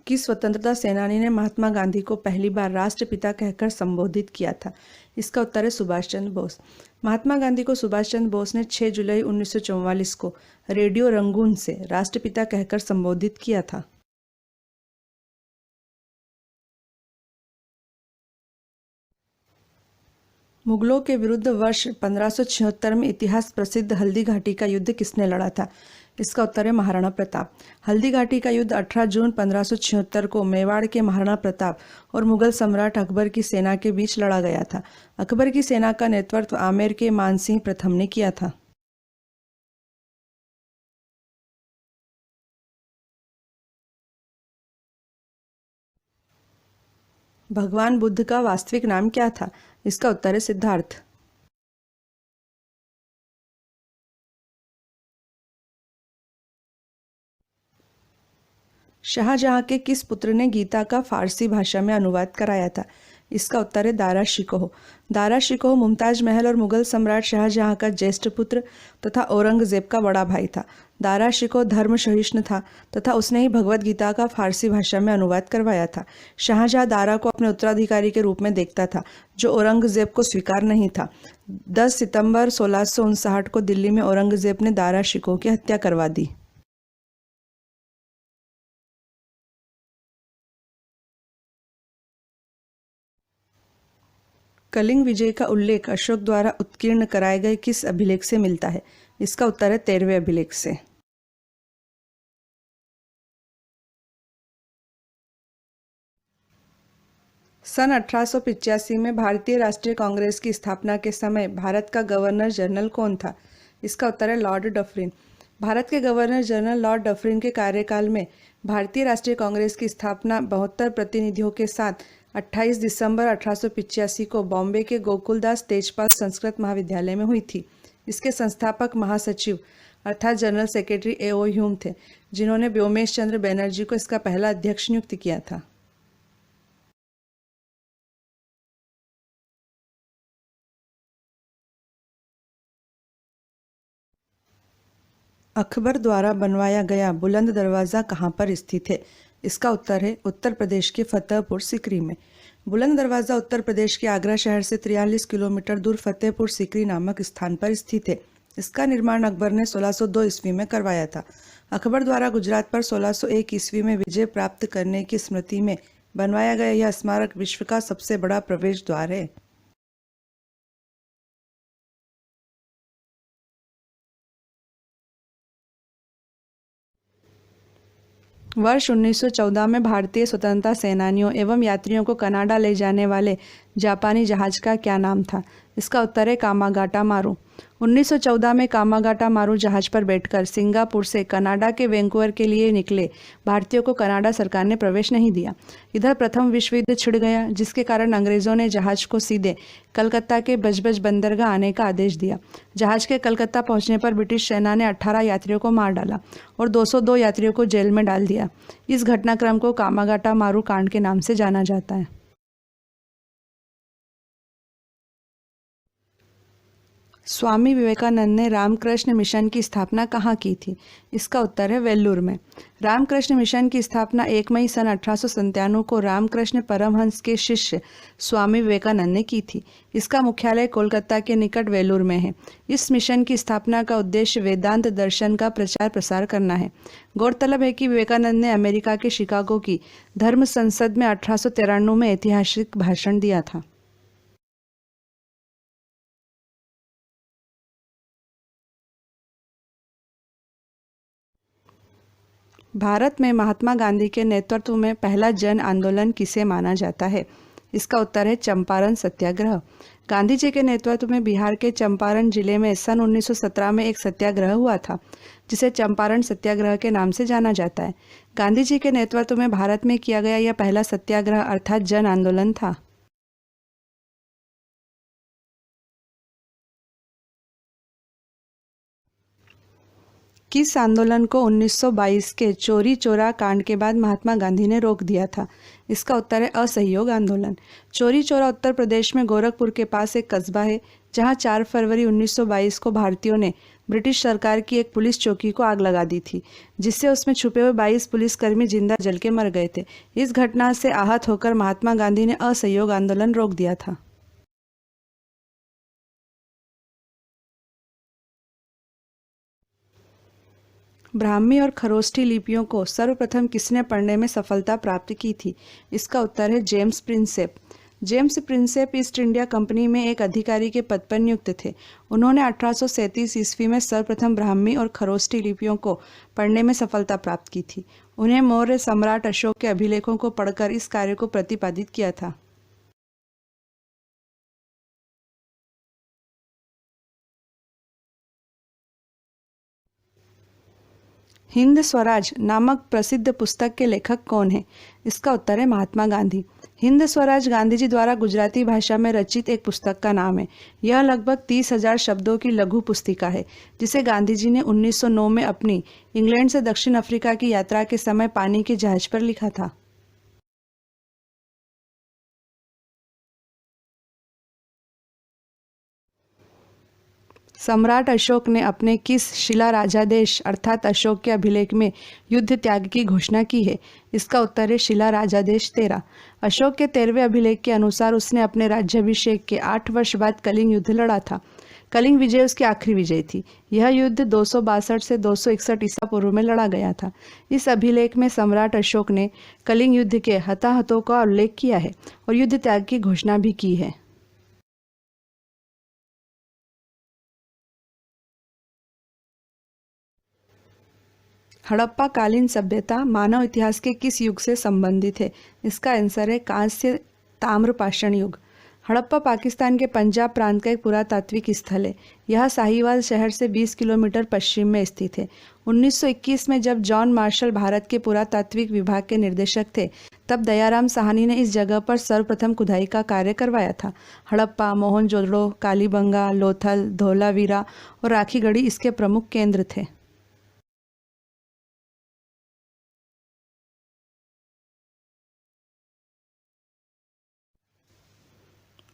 किस स्वतंत्रता सेनानी ने महात्मा गांधी को पहली बार राष्ट्रपिता कहकर संबोधित किया था? इसका उत्तर है सुभाष चंद्र बोस। महात्मा गांधी को सुभाष चंद्र बोस ने 6 जुलाई 1944 को रेडियो रंगून से राष्ट्रपिता कहकर संबोधित किया था। मुगलों के विरुद्ध वर्ष 1576 में इतिहास प्रसिद्ध हल्दी घाटी का युद्ध किसने लड़ा था? इसका उत्तर है महाराणा प्रताप। हल्दी घाटी का युद्ध 18 जून 1576 को मेवाड़ के महाराणा प्रताप और मुगल सम्राट अकबर की सेना के बीच लड़ा गया था। अकबर की सेना का नेतृत्व आमेर के मानसिंह प्रथम ने किया था। भगवान बुद्ध का वास्तविक नाम क्या था? इसका उत्तर है सिद्धार्थ। शाहजहां के किस पुत्र ने गीता का फारसी भाषा में अनुवाद कराया था? इसका उत्तर है दारा शिकोह। दारा शिकोह मुमताज महल और मुगल सम्राट शाहजहां का ज्येष्ठ पुत्र तथा औरंगजेब का बड़ा भाई था। दारा शिकोह धर्म सहिष्णु था तथा उसने ही भगवद गीता का फारसी भाषा में अनुवाद करवाया था। शाहजहां दारा को अपने उत्तराधिकारी के रूप में देखता था, जो औरंगजेब को स्वीकार नहीं था। 10 सितंबर 1659 को दिल्ली में औरंगजेब ने दारा शिकोह की हत्या करवा दी। कलिंग विजय का उल्लेख अशोक द्वारा उत्कीर्ण कराए गए किस अभिलेख से मिलता है? इसका उत्तर है 13वें अभिलेख से। सन 1885 में भारतीय राष्ट्रीय कांग्रेस की स्थापना के समय भारत का गवर्नर जनरल कौन था? इसका उत्तर है लॉर्ड डफरिन। भारत के गवर्नर जनरल लॉर्ड डफरिन के कार्यकाल में भारतीय राष्ट्रीय कांग्रेस की स्थापना 72 प्रतिनिधियों के साथ 28 दिसंबर 1885 को बॉम्बे के गोकुलदास तेजपाल संस्कृत महाविद्यालय में हुई थी। इसके संस्थापक महासचिव अर्थात जनरल सेक्रेटरी A.O. ह्यूम थे, जिन्होंने व्योमेश चंद्र बनर्जी को इसका पहला अध्यक्ष नियुक्त किया था। अकबर द्वारा बनवाया गया बुलंद दरवाज़ा कहाँ पर स्थित है? इसका उत्तर है उत्तर प्रदेश के फतेहपुर सीकरी में। बुलंद दरवाज़ा उत्तर प्रदेश के आगरा शहर से 43 किलोमीटर दूर फतेहपुर सीकरी नामक स्थान पर स्थित है। इसका निर्माण अकबर ने 1602 ईस्वी में करवाया था। अकबर द्वारा गुजरात पर 1601 ईस्वी में विजय प्राप्त करने की स्मृति में बनवाया गया यह स्मारक विश्व का सबसे बड़ा प्रवेश द्वार है। वर्ष 1914 में भारतीय स्वतंत्रता सेनानियों एवं यात्रियों को कनाडा ले जाने वाले जापानी जहाज का क्या नाम था? इसका उत्तर है कामागाटा मारू। 1914 में कामागाटा मारू जहाज पर बैठकर सिंगापुर से कनाडा के वैंकूवर के लिए निकले भारतीयों को कनाडा सरकार ने प्रवेश नहीं दिया। इधर प्रथम विश्व युद्ध छिड़ गया, जिसके कारण अंग्रेजों ने जहाज को सीधे कलकत्ता के बजबज बंदरगाह आने का आदेश दिया। जहाज के कलकत्ता पहुंचने पर ब्रिटिश सेना ने 18 यात्रियों को मार डाला और 202 यात्रियों को जेल में डाल दिया। इस घटनाक्रम को कामागाटा मारू कांड के नाम से जाना जाता है। स्वामी विवेकानंद ने रामकृष्ण मिशन की स्थापना कहाँ की थी? इसका उत्तर है वेल्लूर में। रामकृष्ण मिशन की स्थापना 1 मई सन 1897 को रामकृष्ण परमहंस के शिष्य स्वामी विवेकानंद ने की थी। इसका मुख्यालय कोलकाता के निकट वेल्लूर में है। इस मिशन की स्थापना का उद्देश्य वेदांत दर्शन का प्रचार प्रसार करना है। गौरतलब है कि विवेकानंद ने अमेरिका के शिकागो की धर्म संसद में 1893 में ऐतिहासिक भाषण दिया था। भारत में महात्मा गांधी के नेतृत्व में पहला जन आंदोलन किसे माना जाता है? इसका उत्तर है चंपारण सत्याग्रह। गांधी जी के नेतृत्व में बिहार के चंपारण जिले में सन 1917 में एक सत्याग्रह हुआ था, जिसे चंपारण सत्याग्रह के नाम से जाना जाता है। गांधी जी के नेतृत्व में भारत में किया गया यह पहला सत्याग्रह अर्थात जन आंदोलन था। किस आंदोलन को 1922 के चोरी चोरा कांड के बाद महात्मा गांधी ने रोक दिया था? इसका उत्तर है असहयोग आंदोलन। चोरी चोरा उत्तर प्रदेश में गोरखपुर के पास एक कस्बा है, जहां 4 फरवरी 1922 को भारतीयों ने ब्रिटिश सरकार की एक पुलिस चौकी को आग लगा दी थी, जिससे उसमें छुपे हुए 22 पुलिसकर्मी जिंदा जल के मर गए थे। इस घटना से आहत होकर महात्मा गांधी ने असहयोग आंदोलन रोक दिया था। ब्राह्मी और खरोष्ठी लिपियों को सर्वप्रथम किसने पढ़ने में सफलता प्राप्त की थी? इसका उत्तर है James Prinsep. James Prinsep east India company में एक अधिकारी के पद पर नियुक्त थे। उन्होंने 1837 ईस्वी में सर्वप्रथम ब्राह्मी और खरोष्ठी लिपियों को पढ़ने में सफलता प्राप्त की थी। उन्हें मौर्य सम्राट अशोक के अभिलेखों को पढ़कर इस कार्य को प्रतिपादित किया था। हिंद स्वराज नामक प्रसिद्ध पुस्तक के लेखक कौन है? इसका उत्तर है महात्मा गांधी। हिंद स्वराज गांधी जी द्वारा गुजराती भाषा में रचित एक पुस्तक का नाम है। यह लगभग 30,000 शब्दों की लघु पुस्तिका है, जिसे गांधी जी ने 1909 में अपनी इंग्लैंड से दक्षिण अफ्रीका की यात्रा के समय पानी के जहाज पर लिखा था। सम्राट अशोक ने अपने किस शिलाराजादेश अर्थात अशोक के अभिलेख में युद्ध त्याग की घोषणा की है? इसका उत्तर है शिलाराजादेश 13। अशोक के 13वें अभिलेख के अनुसार उसने अपने राज्याभिषेक के 8 वर्ष बाद कलिंग युद्ध लड़ा था। कलिंग विजय उसकी आखिरी विजय थी। यह युद्ध 262 से 261 ईसा पूर्व में लड़ा गया था। इस अभिलेख में सम्राट अशोक ने कलिंग युद्ध के हताहतों का उल्लेख किया है और युद्ध त्याग की घोषणा भी की है। हड़प्पा कालीन सभ्यता मानव इतिहास के किस युग से संबंधित है? इसका आंसर है कांस्य ताम्रपाषाण युग। हड़प्पा पाकिस्तान के पंजाब प्रांत का एक पुरातात्विक स्थल है। यह साहिवाल शहर से 20 किलोमीटर पश्चिम में स्थित है। 1921 में जब जॉन मार्शल भारत के पुरातात्विक विभाग के निर्देशक थे, तब दयाराम साहनी ने इस जगह पर सर्वप्रथम खुदाई का कार्य करवाया था। हड़प्पा, मोहनजोदड़ो, कालीबंगा, लोथल, धोलावीरा और राखीगढ़ी इसके प्रमुख केंद्र थे।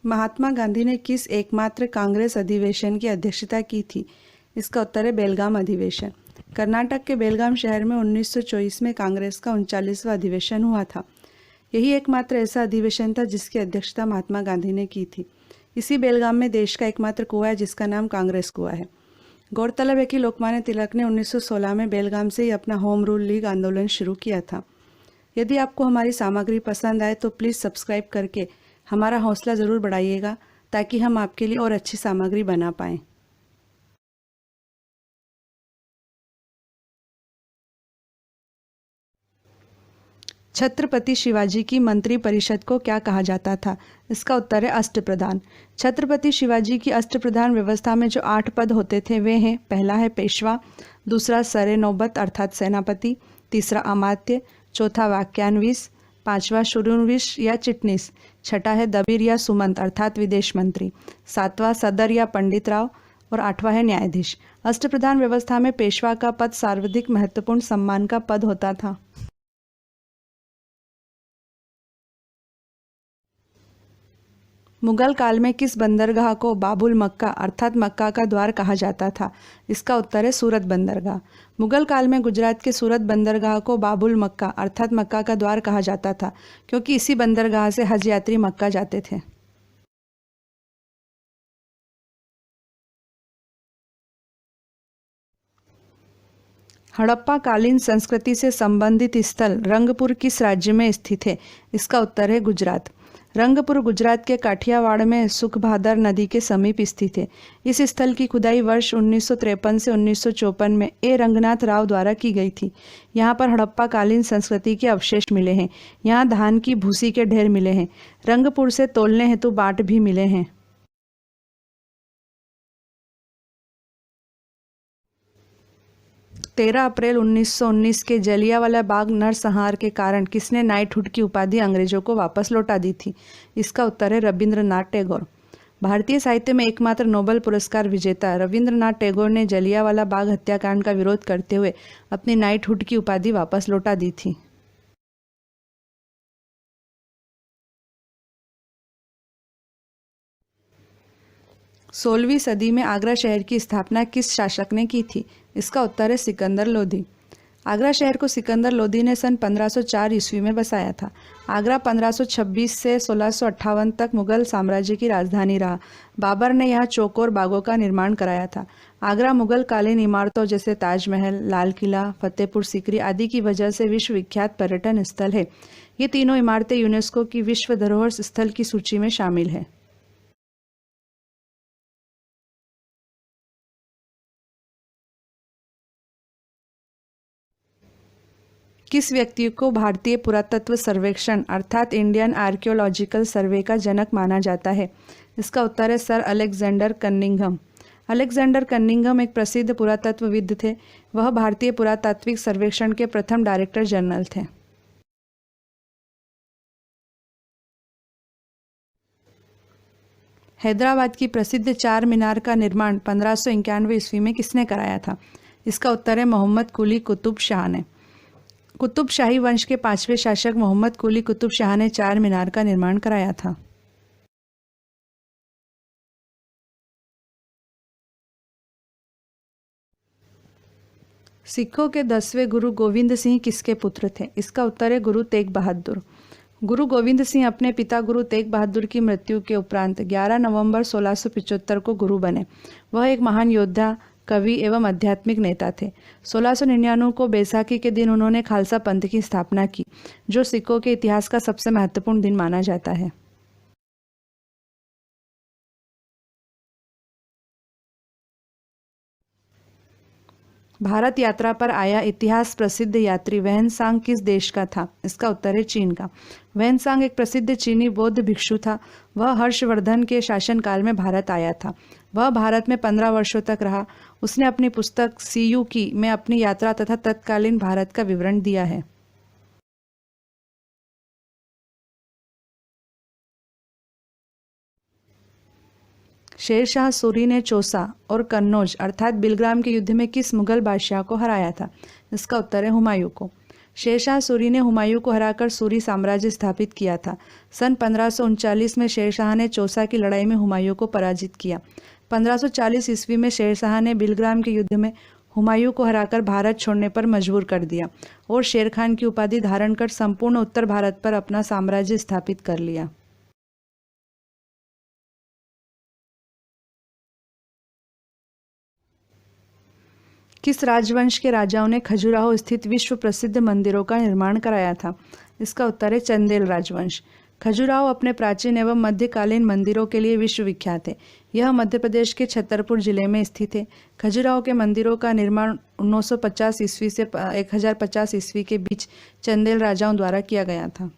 महात्मा गांधी ने किस एकमात्र कांग्रेस अधिवेशन की अध्यक्षता की थी? इसका उत्तर है बेलगाम अधिवेशन। कर्नाटक के बेलगाम शहर में 1924 में कांग्रेस का 39वां अधिवेशन हुआ था। यही एकमात्र ऐसा अधिवेशन था जिसकी अध्यक्षता महात्मा गांधी ने की थी। इसी बेलगाम में देश का एकमात्र कुआं है जिसका नाम कांग्रेस कुआं है। गौरतलब है कि लोकमान्य तिलक ने 1916 में बेलगाम से ही अपना होम रूल लीग आंदोलन शुरू किया था। यदि आपको हमारी सामग्री पसंद आए तो प्लीज़ सब्सक्राइब करके हमारा हौसला ज़रूर बढ़ाइएगा, ताकि हम आपके लिए और अच्छी सामग्री बना पाएँ। छत्रपति शिवाजी की मंत्री परिषद को क्या कहा जाता था? इसका उत्तर है अष्टप्रधान। छत्रपति शिवाजी की अष्टप्रधान व्यवस्था में जो 8 पद होते थे वे हैं, पहला है पेशवा, दूसरा सरे नौबत अर्थात सेनापति, तीसरा अमात्य, चौथा वाक्यान्विस, पांचवा शुरूनविश या चिटनीस, छठा है दबीर या सुमंत अर्थात विदेश मंत्री, सातवां सदर या पंडित राव और आठवां है न्यायाधीश। अष्टप्रधान व्यवस्था में पेशवा का पद सर्वाधिक महत्वपूर्ण सम्मान का पद होता था। मुगल काल में किस बंदरगाह को बाबुल मक्का अर्थात मक्का का द्वार कहा जाता था? इसका उत्तर है सूरत बंदरगाह। मुगल काल में गुजरात के सूरत बंदरगाह को बाबुल मक्का अर्थात मक्का का द्वार कहा जाता था, क्योंकि इसी बंदरगाह से हज यात्री मक्का जाते थे। हड़प्पा कालीन संस्कृति से संबंधित स्थल रंगपुर किस राज्य में स्थित है? इसका उत्तर है गुजरात। रंगपुर गुजरात के काठियावाड़ में सुखभादर नदी के समीप स्थित है। इस स्थल की खुदाई वर्ष 1953 से 1954 में ए रंगनाथ राव द्वारा की गई थी। यहाँ पर हड़प्पा कालीन संस्कृति के अवशेष मिले हैं। यहाँ धान की भूसी के ढेर मिले हैं। रंगपुर से तोलने हेतु बाट भी मिले हैं। 13 अप्रैल 1919 के जलियांवाला बाग नरसंहार के कारण किसने नाइटहुड की उपाधि अंग्रेजों को वापस लौटा दी थी? इसका उत्तर है रविंद्रनाथ टैगोर। भारतीय साहित्य में एकमात्र नोबेल पुरस्कार विजेता रविंद्रनाथ टैगोर ने जलियांवाला बाग हत्याकांड का विरोध करते हुए अपनी नाइटहुड की उपाधि वापस लौटा दी थी। 16वीं सदी में आगरा शहर की स्थापना किस शासक ने की थी? इसका उत्तर है सिकंदर लोधी। आगरा शहर को सिकंदर लोधी ने सन 1504 ईस्वी में बसाया था। आगरा 1526 से 1658 तक मुगल साम्राज्य की राजधानी रहा। बाबर ने यहाँ चौकोर बागों का निर्माण कराया था। आगरा मुगल कालीन इमारतों जैसे ताजमहल, लाल किला, फतेहपुर सीकरी आदि की वजह से विश्वविख्यात पर्यटन स्थल है। ये तीनों इमारतें यूनेस्को की विश्व धरोहर स्थल की सूची में शामिल है। किस व्यक्ति को भारतीय पुरातत्व सर्वेक्षण अर्थात इंडियन आर्कियोलॉजिकल सर्वे का जनक माना जाता है? इसका उत्तर है sir Alexander Cunningham. Alexander Cunningham एक प्रसिद्ध पुरातत्वविद थे। वह भारतीय पुरातात्विक सर्वेक्षण के प्रथम डायरेक्टर जनरल थे। हैदराबाद की प्रसिद्ध चार मीनार का निर्माण 1591 ईस्वी में किसने कराया था? इसका उत्तर है मोहम्मद कुली कुतुब शाह ने। कुतुब शाही वंश के 5वें शासक मोहम्मद कुली कुतुब शाह ने चार मीनार का निर्माण कराया था। सिखों के 10वें गुरु गोविंद सिंह किसके पुत्र थे? इसका उत्तर है गुरु तेग बहादुर। गुरु गोविंद सिंह अपने पिता गुरु तेग बहादुर की मृत्यु के उपरांत 11 नवंबर 1675 को गुरु बने। वह एक महान योद्धा, कवि एवं आध्यात्मिक नेता थे। 1699 को बैसाखी के दिन उन्होंने खालसा पंथ की स्थापना की, जो सिखों के इतिहास का सबसे महत्वपूर्ण दिन माना जाता है। भारत यात्रा पर आया इतिहास प्रसिद्ध यात्री वैनसांग किस देश का था? इसका उत्तर है चीन का। वैनसांग एक प्रसिद्ध चीनी बौद्ध भिक्षु था। वह हर्षवर्धन के शासनकाल में भारत आया था। वह भारत में 15 वर्षों तक रहा। उसने अपनी पुस्तक सीयू की में अपनी यात्रा तथा तत्कालीन भारत का विवरण दिया है। शेरशाह सूरी ने चौसा और कन्नौज अर्थात बिलग्राम के युद्ध में किस मुगल बादशाह को हराया था? इसका उत्तर है हुमायूं को। शेरशाह सूरी ने हुमायूं को हराकर सूरी साम्राज्य स्थापित किया था। सन 1539 में शेरशाह ने चौसा की लड़ाई में हुमायूं को पराजित किया। 1540 ईस्वी में शेरशाह ने बिलग्राम के युद्ध में हुमायूं को हराकर भारत छोड़ने पर मजबूर कर दिया और शेर खान की उपाधि धारण कर संपूर्ण उत्तर भारत पर अपना साम्राज्य स्थापित कर लिया। किस राजवंश के राजाओं ने खजुराहो स्थित विश्व प्रसिद्ध मंदिरों का निर्माण कराया था? इसका उत्तर है चंदेल राजवंश। खजुराहो अपने प्राचीन एवं मध्यकालीन मंदिरों के लिए विश्व विख्यात है। यह मध्य प्रदेश के छतरपुर जिले में स्थित है। खजुराहो के मंदिरों का निर्माण 950 ईस्वी से 1050 ईस्वी के बीच चंदेल राजाओं द्वारा किया गया था।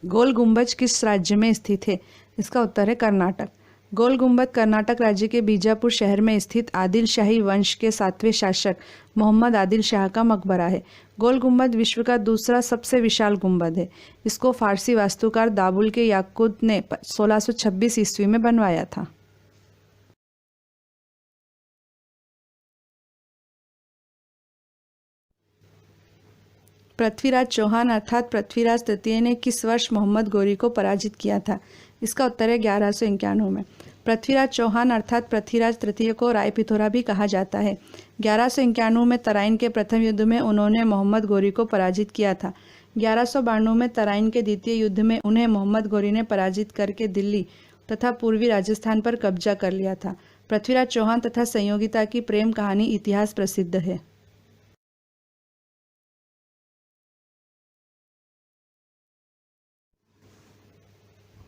गोल गुंबज किस राज्य में स्थित है? इसका उत्तर है कर्नाटक। गोल गुंबद कर्नाटक राज्य के बीजापुर शहर में स्थित आदिल शाही वंश के 7वें शासक मोहम्मद आदिल शाह का मकबरा है। गोल गुंबद विश्व का दूसरा सबसे विशाल गुंबद है। इसको फारसी वास्तुकार दाबुल के याकूत ने 1626 ईस्वी में बनवाया था। पृथ्वीराज चौहान अर्थात पृथ्वीराज तृतीय ने किस वर्ष मोहम्मद गोरी को पराजित किया था? इसका उत्तर है 1191 में। पृथ्वीराज चौहान अर्थात पृथ्वीराज तृतीय को रायपिथोरा भी कहा जाता है। 1191 में तराइन के प्रथम युद्ध में उन्होंने मोहम्मद गोरी को पराजित किया था। 1192 में तराइन के द्वितीय युद्ध में उन्हें मोहम्मद गोरी ने पराजित करके दिल्ली तथा पूर्वी राजस्थान पर कब्जा कर लिया था। पृथ्वीराज चौहान तथा संयोगिता की प्रेम कहानी इतिहास प्रसिद्ध है।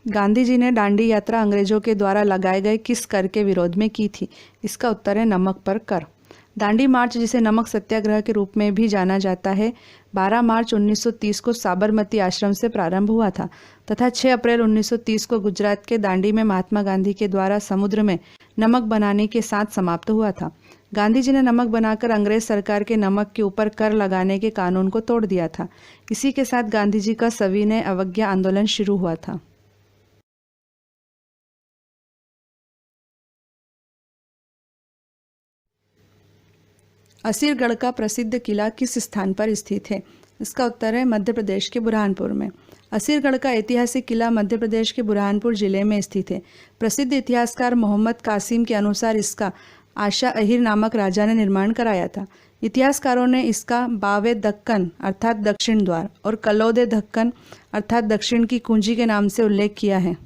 गांधी जी ने दांडी यात्रा अंग्रेजों के द्वारा लगाए गए किस कर के विरोध में की थी? इसका उत्तर है नमक पर कर। दांडी मार्च, जिसे नमक सत्याग्रह के रूप में भी जाना जाता है, 12 मार्च 1930 को साबरमती आश्रम से प्रारंभ हुआ था तथा 6 अप्रैल 1930 को गुजरात के दांडी में महात्मा गांधी के द्वारा समुद्र में नमक बनाने के साथ समाप्त हुआ था। गांधी जी ने नमक बनाकर अंग्रेज सरकार के नमक के ऊपर कर लगाने के कानून को तोड़ दिया था। इसी के साथ गांधी जी का सविनय अवज्ञा आंदोलन शुरू हुआ था। असीरगढ़ का प्रसिद्ध किला किस स्थान पर स्थित है? इसका उत्तर है मध्य प्रदेश के बुरहानपुर में। असीरगढ़ का ऐतिहासिक किला मध्य प्रदेश के बुरहानपुर जिले में स्थित है। प्रसिद्ध इतिहासकार मोहम्मद कासिम के अनुसार इसका आशा अहिर नामक राजा ने निर्माण कराया था। इतिहासकारों ने इसका बावे दक्कन अर्थात दक्षिण द्वार और कलौदे दक्कन अर्थात दक्षिण की कुंजी के नाम से उल्लेख किया है।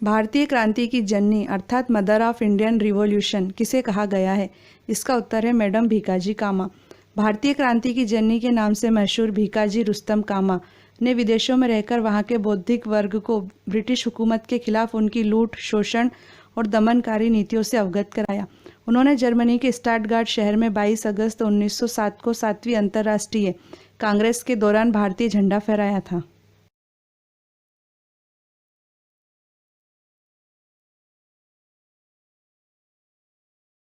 भारतीय क्रांति की जननी अर्थात मदर ऑफ इंडियन रिवॉल्यूशन किसे कहा गया है? इसका उत्तर है मैडम भीकाजी कामा। भारतीय क्रांति की जननी के नाम से मशहूर भीकाजी रुस्तम कामा ने विदेशों में रहकर वहां के बौद्धिक वर्ग को ब्रिटिश हुकूमत के खिलाफ उनकी लूट, शोषण और दमनकारी नीतियों से अवगत कराया। उन्होंने जर्मनी के स्टटगार्ट शहर में 22 अगस्त 1907 को 7वीं अंतर्राष्ट्रीय कांग्रेस के दौरान भारतीय झंडा फहराया था।